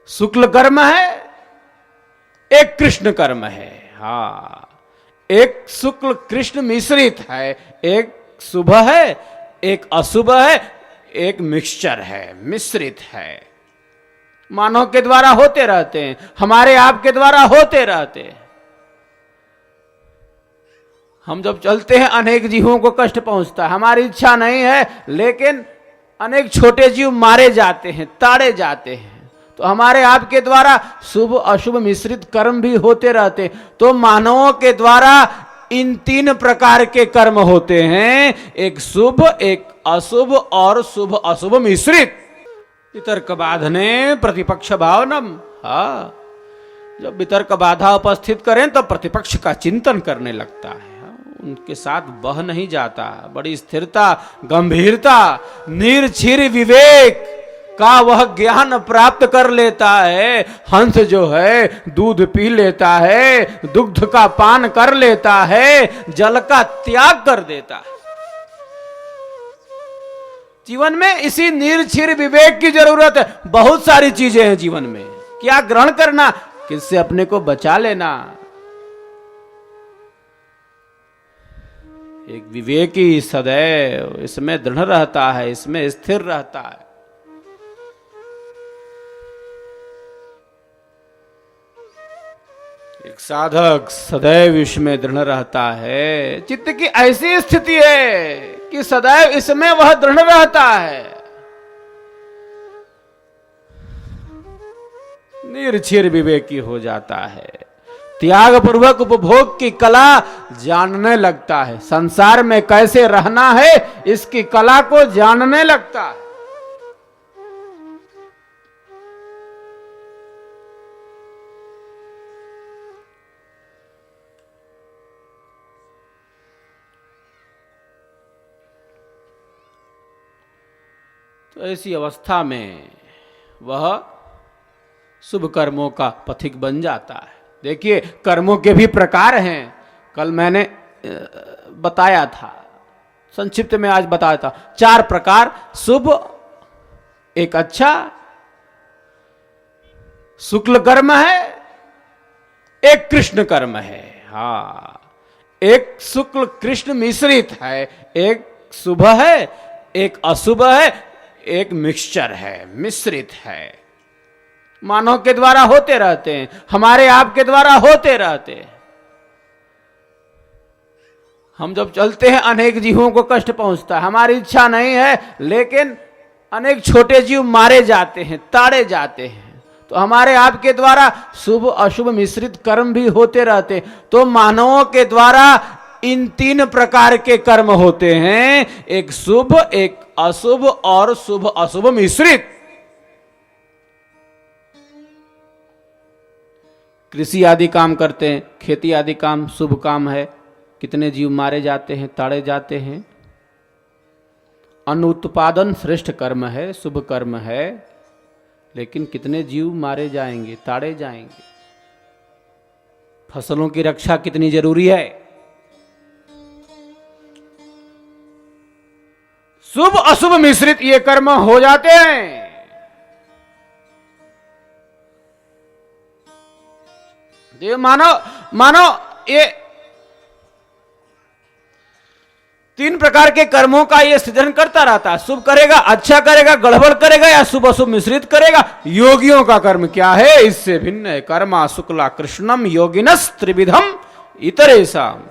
Speaker 2: शुक्ल कर्म है, एक कृष्ण कर्म है। हाँ, एक शुक्ल कृष्ण मिश्रित है, एक शुभ है, एक अशुभ है, एक मिक्सचर है, मिश्रित है। मानव के द्वारा होते रहते हैं, हमारे आपके द्वारा होते रहते हैं। हम जब चलते हैं अनेक जीवों को कष्ट पहुंचता है, हमारी इच्छा नहीं है, लेकिन अनेक छोटे जीव मारे जाते हैं, ताड़े जाते हैं। तो हमारे आपके द्वारा शुभ अशुभ मिश्रित कर्म भी होते रहते हैं। तो मानवों के द्वारा इन 3 प्रकार के कर्म होते हैं, एक शुभ, एक अशुभ और शुभ अशुभ मिश्रित। वितर्क बाधने प्रतिपक्ष भावनम, हाँ, जब वितर्क बाधा उपस्थित करें तो प्रतिपक्ष का चिंतन करने लगता है। उनके साथ बह नहीं जाता। बड़ी स्थिरता, गंभीरता, निर्छिर विवेक का वह ज्ञान प्राप्त कर लेता है। हंस जो है दूध पी लेता है, दुग्ध का पान कर लेता है, जल का त्याग कर देता है। जीवन में इसी निर्छिर विवेक की जरूरत है। बहुत सारी चीजें हैं जीवन में, क्या ग्रहण करना, किससे अपने को बचा लेना। एक विवेकी सदैव इसमें दृढ़ रहता है, इसमें स्थिर रहता है। एक साधक सदैव इसमें दृढ़ रहता है। चित्त की ऐसी स्थिति है कि सदैव इसमें वह दृढ़ रहता है। निर्छिर विवेकी हो जाता है, त्याग पूर्वक उपभोग की कला जानने लगता है। संसार में कैसे रहना है इसकी कला को जानने लगता है। तो ऐसी अवस्था में वह शुभ कर्मों का पथिक बन जाता है। देखिए, कर्मों के भी प्रकार हैं। कल मैंने बताया था, संक्षिप्त में आज बताया था। 4 प्रकार शुभ, एक अच्छा शुक्ल कर्म है, एक कृष्ण कर्म है। हाँ, एक शुक्ल कृष्ण मिश्रित है, एक शुभ है, एक अशुभ है, एक मिक्सचर है, मिश्रित है। मानव के द्वारा होते रहते हैं, हमारे आप के द्वारा होते रहते हैं। हम जब चलते हैं अनेक जीवों को कष्ट पहुंचता है, हमारी इच्छा नहीं है, लेकिन अनेक छोटे जीव मारे जाते हैं, ताड़े जाते हैं। तो हमारे आप के द्वारा शुभ अशुभ मिश्रित कर्म भी होते रहते हैं। तो मानवों के द्वारा इन 3 प्रकार के कर्म होते हैं, एक शुभ, एक अशुभ और शुभ अशुभ मिश्रित। कृषि आदि काम करते हैं, खेती आदि काम शुभ काम है, कितने जीव मारे जाते हैं, ताड़े जाते हैं। अन्न उत्पादन श्रेष्ठ कर्म है, शुभ कर्म है, लेकिन कितने जीव मारे जाएंगे, ताड़े जाएंगे। फसलों की रक्षा कितनी जरूरी है। शुभ अशुभ मिश्रित ये कर्म हो जाते हैं। ये मानो ये 3 प्रकार के कर्मों का ये सृजन करता रहता है। शुभ करेगा, अच्छा करेगा, गड़बड़ करेगा, या शुभ अशुभ मिश्रित करेगा। योगियों का कर्म क्या है, इससे भिन्न है। कर्मा शुक्ला कृष्णम योगिनस त्रिविधम इतरेषाम।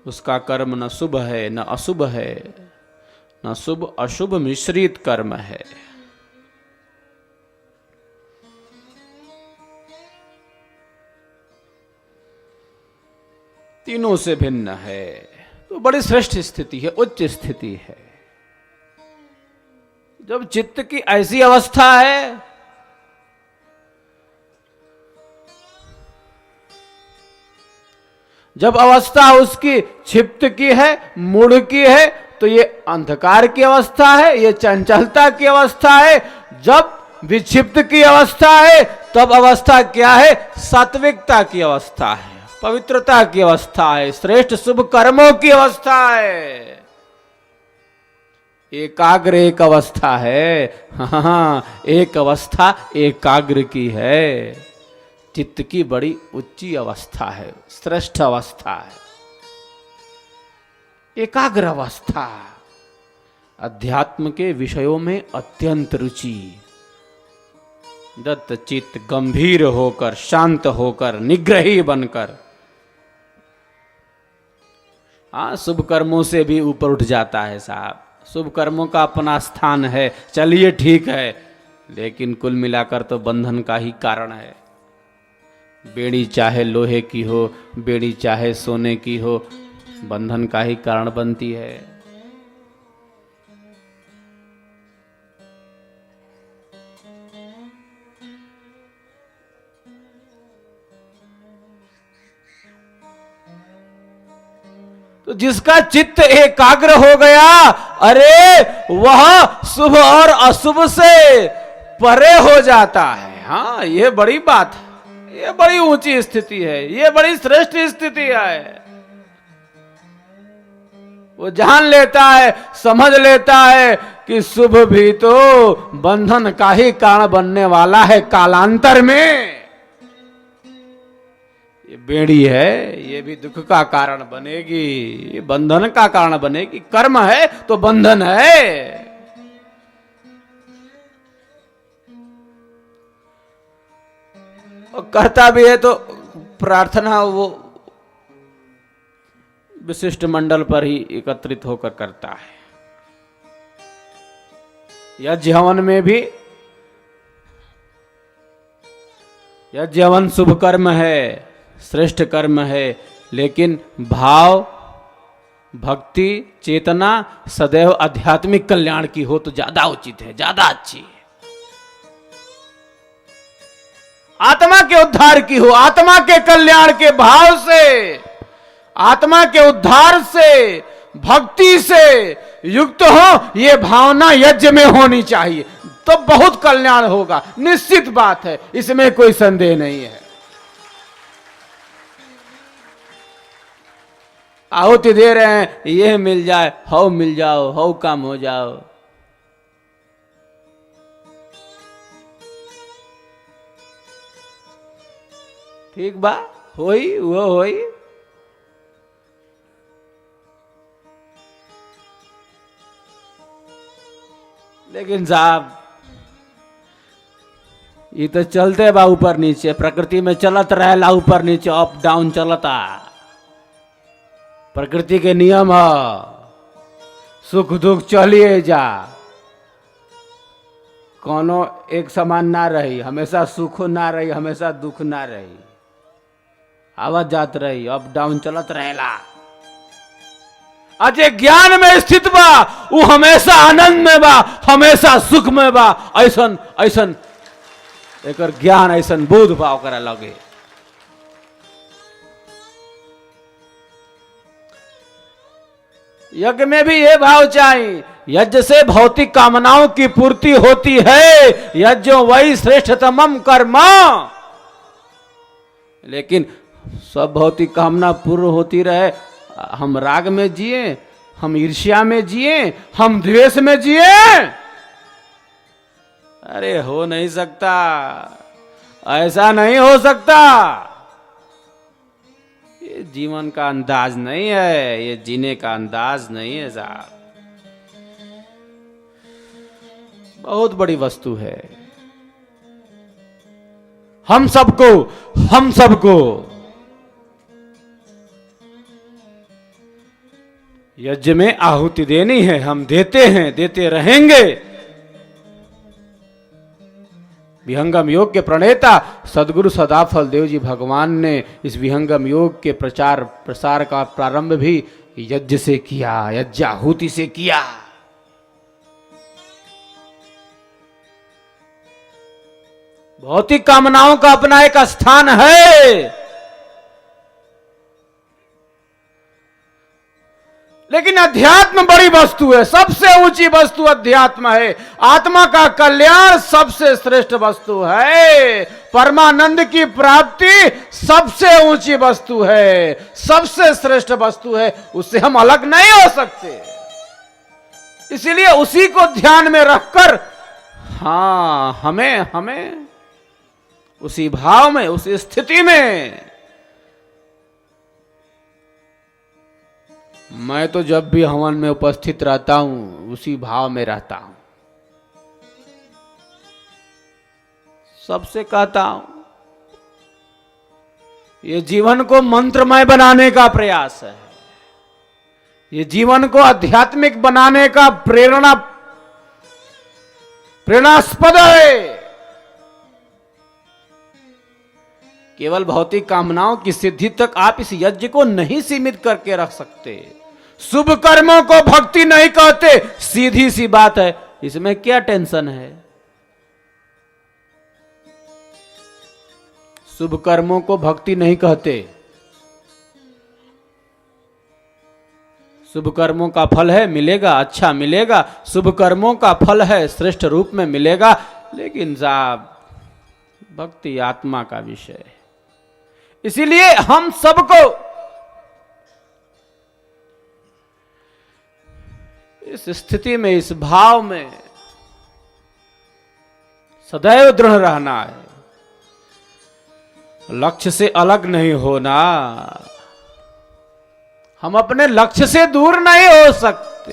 Speaker 2: उसका कर्म न शुभ है न अशुभ है, न शुभ अशुभ मिश्रित कर्म है। तीनों से भिन्न है। तो बड़ी श्रेष्ठ स्थिति है, उच्च स्थिति है। जब चित्त की ऐसी अवस्था है, जब अवस्था उसकी क्षिप्त की है, मूढ़ की है, तो ये अंधकार की अवस्था है, ये चंचलता की अवस्था है। जब विक्षिप्त की अवस्था है, तब अवस्था क्या है, सात्विकता की अवस्था है, पवित्रता की अवस्था है, श्रेष्ठ शुभ कर्मों की अवस्था है। एकाग्र एक अवस्था है। हाँ, एक अवस्था एकाग्र की है। चित्त की बड़ी ऊंची अवस्था है, श्रेष्ठ अवस्था है, एकाग्र अवस्था। अध्यात्म के विषयों में अत्यंत रुचि, दत्त चित्त गंभीर होकर, शांत होकर, निग्रही बनकर। हाँ, शुभ कर्मों से भी ऊपर उठ जाता है साहब। शुभ कर्मों का अपना स्थान है, चलिए ठीक है, लेकिन कुल मिलाकर तो बंधन का ही कारण है। बेड़ी चाहे लोहे की हो, बेड़ी चाहे सोने की हो, बंधन का ही कारण बनती है। तो जिसका चित्त एकाग्र हो गया अरे वह शुभ और अशुभ से परे हो जाता है। हाँ, ये बड़ी बात है, ये बड़ी ऊंची स्थिति है, ये बड़ी श्रेष्ठ स्थिति है। वो जान लेता है, समझ लेता है कि शुभ भी तो बंधन का ही कारण बनने वाला है कालांतर में। ये बेड़ी है, ये भी दुख का कारण बनेगी, ये बंधन का कारण बनेगी। कर्म है तो बंधन है। और करता भी है तो प्रार्थना वो विशिष्ट मंडल पर ही एकत्रित होकर करता है। यज्ञ हवन में भी, यज्ञ हवन शुभ कर्म है, श्रेष्ठ कर्म है, लेकिन भाव, भक्ति, चेतना सदैव आध्यात्मिक कल्याण की हो तो ज्यादा उचित है, ज्यादा अच्छी है। आत्मा के उद्धार की हो, आत्मा के कल्याण के भाव से, आत्मा के उद्धार से, भक्ति से युक्त हो, ये भावना यज्ञ में होनी चाहिए, तो बहुत कल्याण होगा। निश्चित बात है, इसमें कोई संदेह नहीं है। आहुति दे रहे हैं, ये मिल जाए, हौ मिल जाओ, हौ काम हो जाओ। ठीक बा, होई वो होई। लेकिन साहब ये तो चलते बा ऊपर नीचे, प्रकृति में चलत रहेला, ऊपर नीचे अप डाउन चलता। प्रकृति के नियम है, सुख दुख चलिए जा, कोनो एक समान ना रही, हमेशा सुख ना रही, हमेशा दुख ना रही, आवत जात रही, अप डाउन चलत रहेला। अजय ज्ञान में स्थित बा, वो हमेशा आनंद में बा, हमेशा सुख में बा। ऐसन ऐसन एकर ज्ञान, ऐसन बोध भाव करा लगे। यज्ञ में भी ये भाव चाहिए, यज्ञ से भौतिक कामनाओं की पूर्ति होती है, यज्ञ वही श्रेष्ठतमम कर्म। लेकिन सब भौतिक कामना पूर्ण होती रहे, हम राग में जिए, हम ईर्ष्या में जिए, हम द्वेष में जिए, अरे हो नहीं सकता, ऐसा नहीं हो सकता। ये जीवन का अंदाज नहीं है, ये जीने का अंदाज नहीं है साहब। बहुत बड़ी वस्तु है। हम सबको यज्ञ में आहुति देनी है। हम देते हैं, देते रहेंगे। विहंगम योग के प्रणेता सदगुरु सदाफल देव जी भगवान ने इस विहंगम योग के प्रचार प्रसार का प्रारंभ भी यज्ञ से किया, यज्ञाहुति से किया। भौतिक कामनाओं का अपना एक स्थान है, लेकिन अध्यात्म बड़ी वस्तु है, सबसे ऊंची वस्तु अध्यात्म है। आत्मा का कल्याण सबसे श्रेष्ठ वस्तु है। परमानंद की प्राप्ति सबसे ऊंची वस्तु है, सबसे श्रेष्ठ वस्तु है। उससे हम अलग नहीं हो सकते। इसीलिए उसी को ध्यान में रखकर हाँ हमें उसी भाव में, उसी स्थिति में, मैं तो जब भी हवन में उपस्थित रहता हूं उसी भाव में रहता हूं। सबसे कहता हूं, ये जीवन को मंत्रमय बनाने का प्रयास है, ये जीवन को आध्यात्मिक बनाने का प्रेरणास्पद है। केवल भौतिक कामनाओं की सिद्धि तक आप इस यज्ञ को नहीं सीमित करके रख सकते। शुभ कर्मों को भक्ति नहीं कहते, सीधी सी बात है, इसमें क्या टेंशन है। शुभ कर्मों को भक्ति नहीं कहते। शुभ कर्मों का फल है, मिलेगा, अच्छा मिलेगा। शुभ कर्मों का फल है, श्रेष्ठ रूप में मिलेगा। लेकिन साहब भक्ति आत्मा का विषय है। इसीलिए हम सबको इस स्थिति में, इस भाव में सदैव दृढ़ रहना है। लक्ष्य से अलग नहीं होना। हम अपने लक्ष्य से दूर नहीं हो सकते,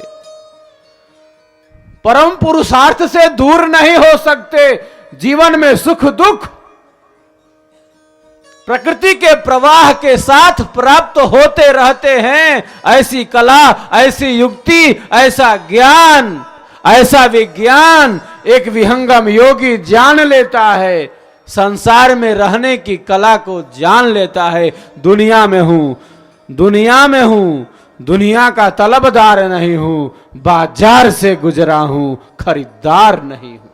Speaker 2: परम पुरुषार्थ से दूर नहीं हो सकते। जीवन में सुख दुख प्रकृति के प्रवाह के साथ प्राप्त होते रहते हैं। ऐसी कला, ऐसी युक्ति, ऐसा ज्ञान, ऐसा विज्ञान एक विहंगम योगी जान लेता है। संसार में रहने की कला को जान लेता है। दुनिया में हूं, दुनिया में हूं, दुनिया का तलबदार नहीं हूं, बाजार से गुजरा हूं, खरीदार नहीं हूं।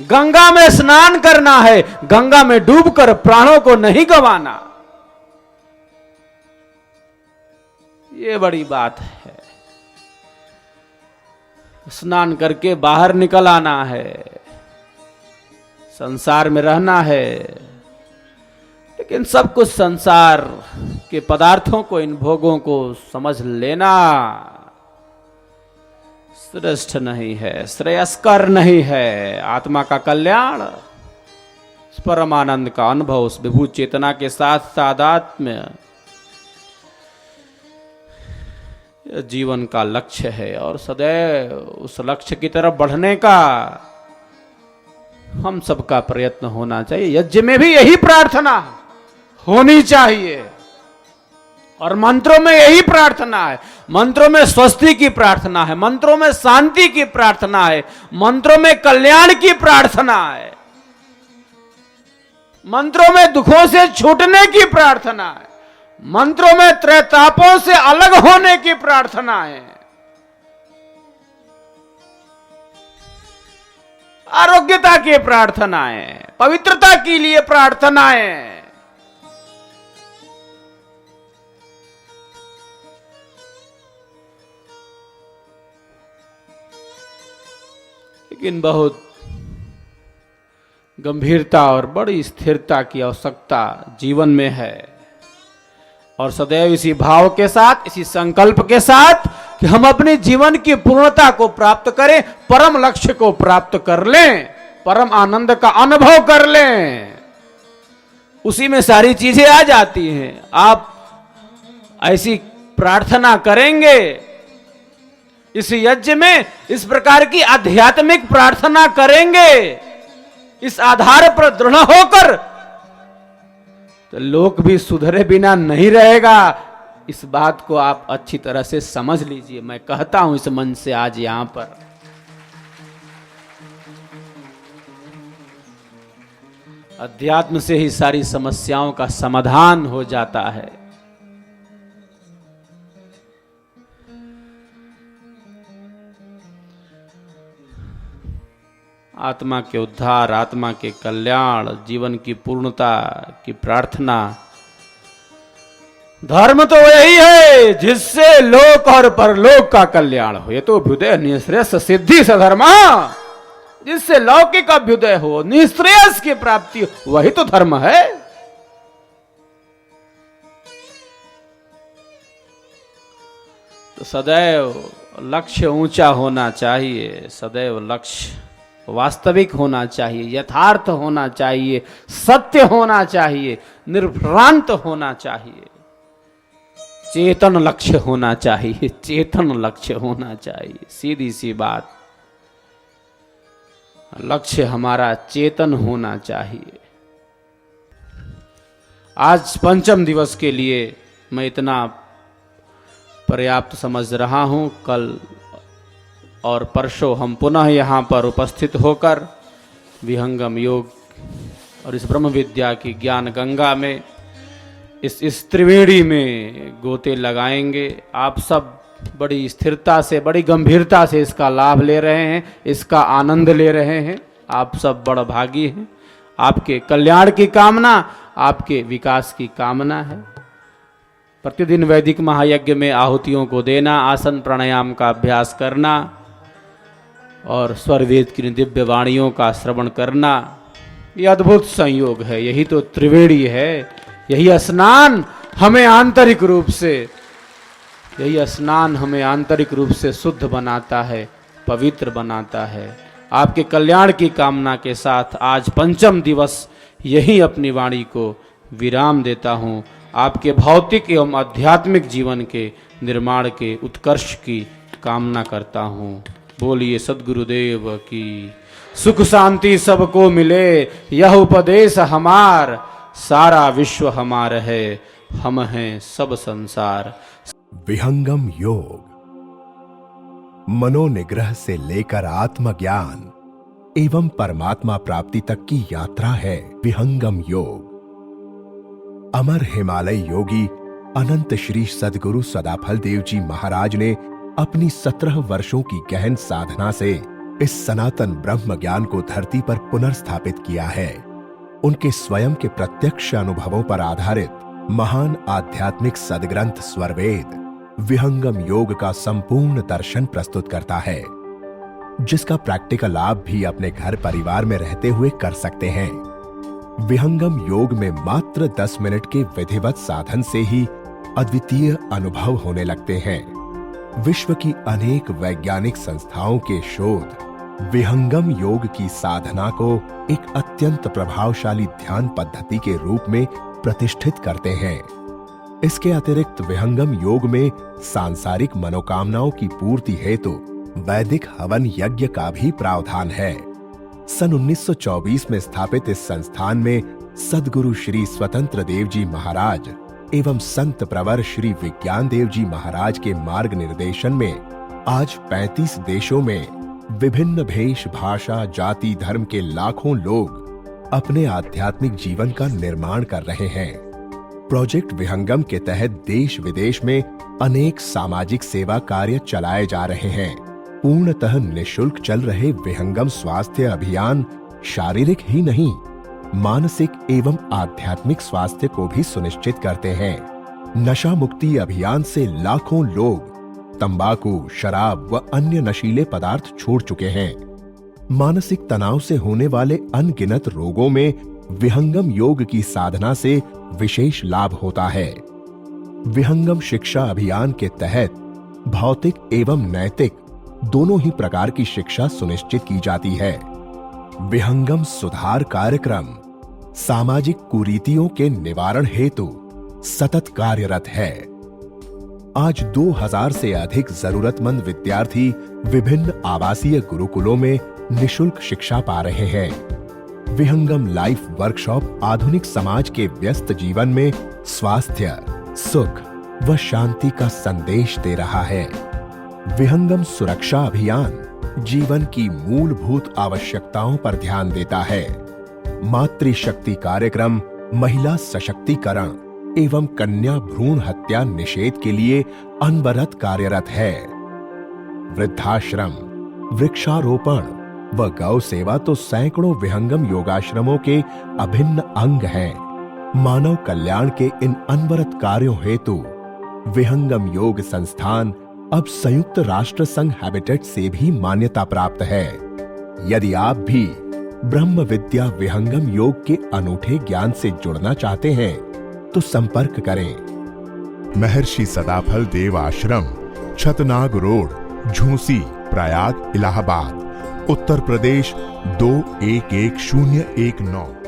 Speaker 2: गंगा में स्नान करना है, गंगा में डूबकर प्राणों को नहीं गंवाना। ये बड़ी बात है। स्नान करके बाहर निकल आना है, संसार में रहना है। लेकिन सब कुछ संसार के पदार्थों को, इन भोगों को समझ लेना श्रेष्ठ नहीं है, श्रेयस्कर नहीं है। आत्मा का कल्याण, परमानंद का अनुभव, उस विभू चेतना के साथ तादात्म्य जीवन का लक्ष्य है। और सदैव उस लक्ष्य की तरफ बढ़ने का हम सबका प्रयत्न होना चाहिए। यज्ञ में भी यही प्रार्थना होनी चाहिए और मंत्रों में यही प्रार्थना है। मंत्रों में स्वस्ति की प्रार्थना है, मंत्रों में शांति की प्रार्थना है, मंत्रों में कल्याण की प्रार्थना है, मंत्रों में दुखों से छूटने की प्रार्थना है, मंत्रों में त्रैतापों से अलग होने की प्रार्थना है, आरोग्यता की प्रार्थनाएं, पवित्रता के लिए प्रार्थनाएं। लेकिन बहुत गंभीरता और बड़ी स्थिरता की आवश्यकता जीवन में है। और सदैव इसी भाव के साथ, इसी संकल्प के साथ कि हम अपने जीवन की पूर्णता को प्राप्त करें, परम लक्ष्य को प्राप्त कर लें, परम आनंद का अनुभव कर लें। उसी में सारी चीजें आ जाती हैं। आप ऐसी प्रार्थना करेंगे, इस यज्ञ में इस प्रकार की आध्यात्मिक प्रार्थना करेंगे, इस आधार पर दृढ़ होकर, तो लोक भी सुधरे बिना नहीं रहेगा। इस बात को आप अच्छी तरह से समझ लीजिए। मैं कहता हूं इस मन से आज यहां पर। अध्यात्म से ही सारी समस्याओं का समाधान हो जाता है। आत्मा के उद्धार, आत्मा के कल्याण, जीवन की पूर्णता की प्रार्थना, धर्म तो यही है जिससे लोक और परलोक का कल्याण हो। ये तो अभ्युदय निःश्रेयस सिद्धि सधर्मा, जिससे लौकिक अभ्युदय हो, निःश्रेयस की प्राप्ति हो, वही तो धर्म है। तो सदैव लक्ष्य ऊंचा होना चाहिए, सदैव लक्ष्य वास्तविक होना चाहिए, यथार्थ होना चाहिए, सत्य होना चाहिए, निर्भ्रांत होना चाहिए, चेतन लक्ष्य होना चाहिए, चेतन लक्ष्य होना चाहिए। सीधी सी बात, लक्ष्य हमारा चेतन होना चाहिए। आज पंचम दिवस के लिए मैं इतना पर्याप्त समझ रहा हूं। कल और परसों हम पुनः यहाँ पर उपस्थित होकर विहंगम योग और इस ब्रह्म विद्या की ज्ञान गंगा में, इस त्रिवेणी में गोते लगाएंगे। आप सब बड़ी स्थिरता से, बड़ी गंभीरता से इसका लाभ ले रहे हैं, इसका आनंद ले रहे हैं। आप सब बड़ भागी हैं। आपके कल्याण की कामना, आपके विकास की कामना है। प्रतिदिन वैदिक महायज्ञ में आहुतियों को देना, आसन प्राणायाम का अभ्यास करना और स्वरवेद की दिव्य वाणियों का श्रवण करना, ये अद्भुत संयोग है। यही तो त्रिवेणी है। यही स्नान हमें आंतरिक रूप से शुद्ध बनाता है, पवित्र बनाता है। आपके कल्याण की कामना के साथ आज पंचम दिवस यही अपनी वाणी को विराम देता हूँ। आपके भौतिक एवं आध्यात्मिक जीवन के निर्माण के उत्कर्ष की कामना करता हूँ। बोलिए सद्गुरुदेव की। सुख शांति सबको मिले, यह उपदेश हमार। सारा विश्व हमार है, हम हैं सब संसार।
Speaker 4: विहंगम योग मनोनिग्रह से लेकर आत्मज्ञान एवं परमात्मा प्राप्ति तक की यात्रा है विहंगम योग। अमर हिमालय योगी अनंत श्री सद्गुरु सदाफल देव जी महाराज ने अपनी 17 वर्षों की गहन साधना से इस सनातन ब्रह्म ज्ञान को धरती पर पुनर्स्थापित किया है। उनके स्वयं के प्रत्यक्ष अनुभवों पर आधारित महान आध्यात्मिक सदग्रंथ स्वरवेद विहंगम योग का संपूर्ण दर्शन प्रस्तुत करता है, जिसका प्रैक्टिकल आप भी अपने घर परिवार में रहते हुए कर सकते हैं। विहंगम योग में मात्र 10 मिनट के विधिवत साधन से ही अद्वितीय अनुभव होने लगते हैं। विश्व की अनेक वैज्ञानिक संस्थाओं के शोध विहंगम योग की साधना को एक अत्यंत प्रभावशाली ध्यान पद्धति के रूप में प्रतिष्ठित करते हैं। इसके अतिरिक्त विहंगम योग में सांसारिक मनोकामनाओं की पूर्ति हेतु वैदिक हवन यज्ञ का भी प्रावधान है। सन 1924 में स्थापित इस संस्थान में सद्गुरु श्री स्वतंत्र देव जी महाराज एवं संत प्रवर श्री विज्ञान देव जी महाराज के मार्ग निर्देशन में आज 35 देशों में विभिन्न भेष, भाषा, जाति, धर्म के लाखों लोग अपने आध्यात्मिक जीवन का निर्माण कर रहे हैं। प्रोजेक्ट विहंगम के तहत देश विदेश में अनेक सामाजिक सेवा कार्य चलाए जा रहे हैं। पूर्णतः निःशुल्क चल रहे विहंगम स्वास्थ्य अभियान शारीरिक ही नहीं, मानसिक एवं आध्यात्मिक स्वास्थ्य को भी सुनिश्चित करते हैं। नशा मुक्ति अभियान से लाखों लोग तंबाकू, शराब व अन्य नशीले पदार्थ छोड़ चुके हैं। मानसिक तनाव से होने वाले अनगिनत रोगों में विहंगम योग की साधना से विशेष लाभ होता है। विहंगम शिक्षा अभियान के तहत भौतिक एवं नैतिक दोनों ही प्रकार की शिक्षा सुनिश्चित की जाती है। विहंगम सुधार कार्यक्रम सामाजिक कुरीतियों के निवारण हेतु सतत कार्यरत है। आज 2000 से अधिक जरूरतमंद विद्यार्थी विभिन्न आवासीय गुरुकुलों में निःशुल्क शिक्षा पा रहे हैं। विहंगम लाइफ वर्कशॉप आधुनिक समाज के व्यस्त जीवन में स्वास्थ्य, सुख व शांति का संदेश दे रहा है। विहंगम सुरक्षा अभियान जीवन की मूलभूत आवश्यकताओं पर ध्यान देता है। मातृशक्ति कार्यक्रम महिला सशक्तिकरण एवं कन्या भ्रूण हत्या निषेध के लिए अनवरत कार्यरत है। वृद्धाश्रम, वृक्षारोपण व गौ सेवा तो सैकड़ों विहंगम योगाश्रमों के अभिन्न अंग हैं। मानव कल्याण के इन अनवरत कार्यों हेतु विहंगम योग संस्थान अब संयुक्त राष्ट्र संघ हैबिटेट से भी मान्यता प्राप्त है। यदि आप भी ब्रह्म विद्या विहंगम योग के अनूठे ज्ञान से जुड़ना चाहते हैं तो संपर्क करें।
Speaker 5: महर्षि सदाफल देव आश्रम, छतनाग रोड, झूसी, प्रयाग, इलाहाबाद, उत्तर प्रदेश 211019।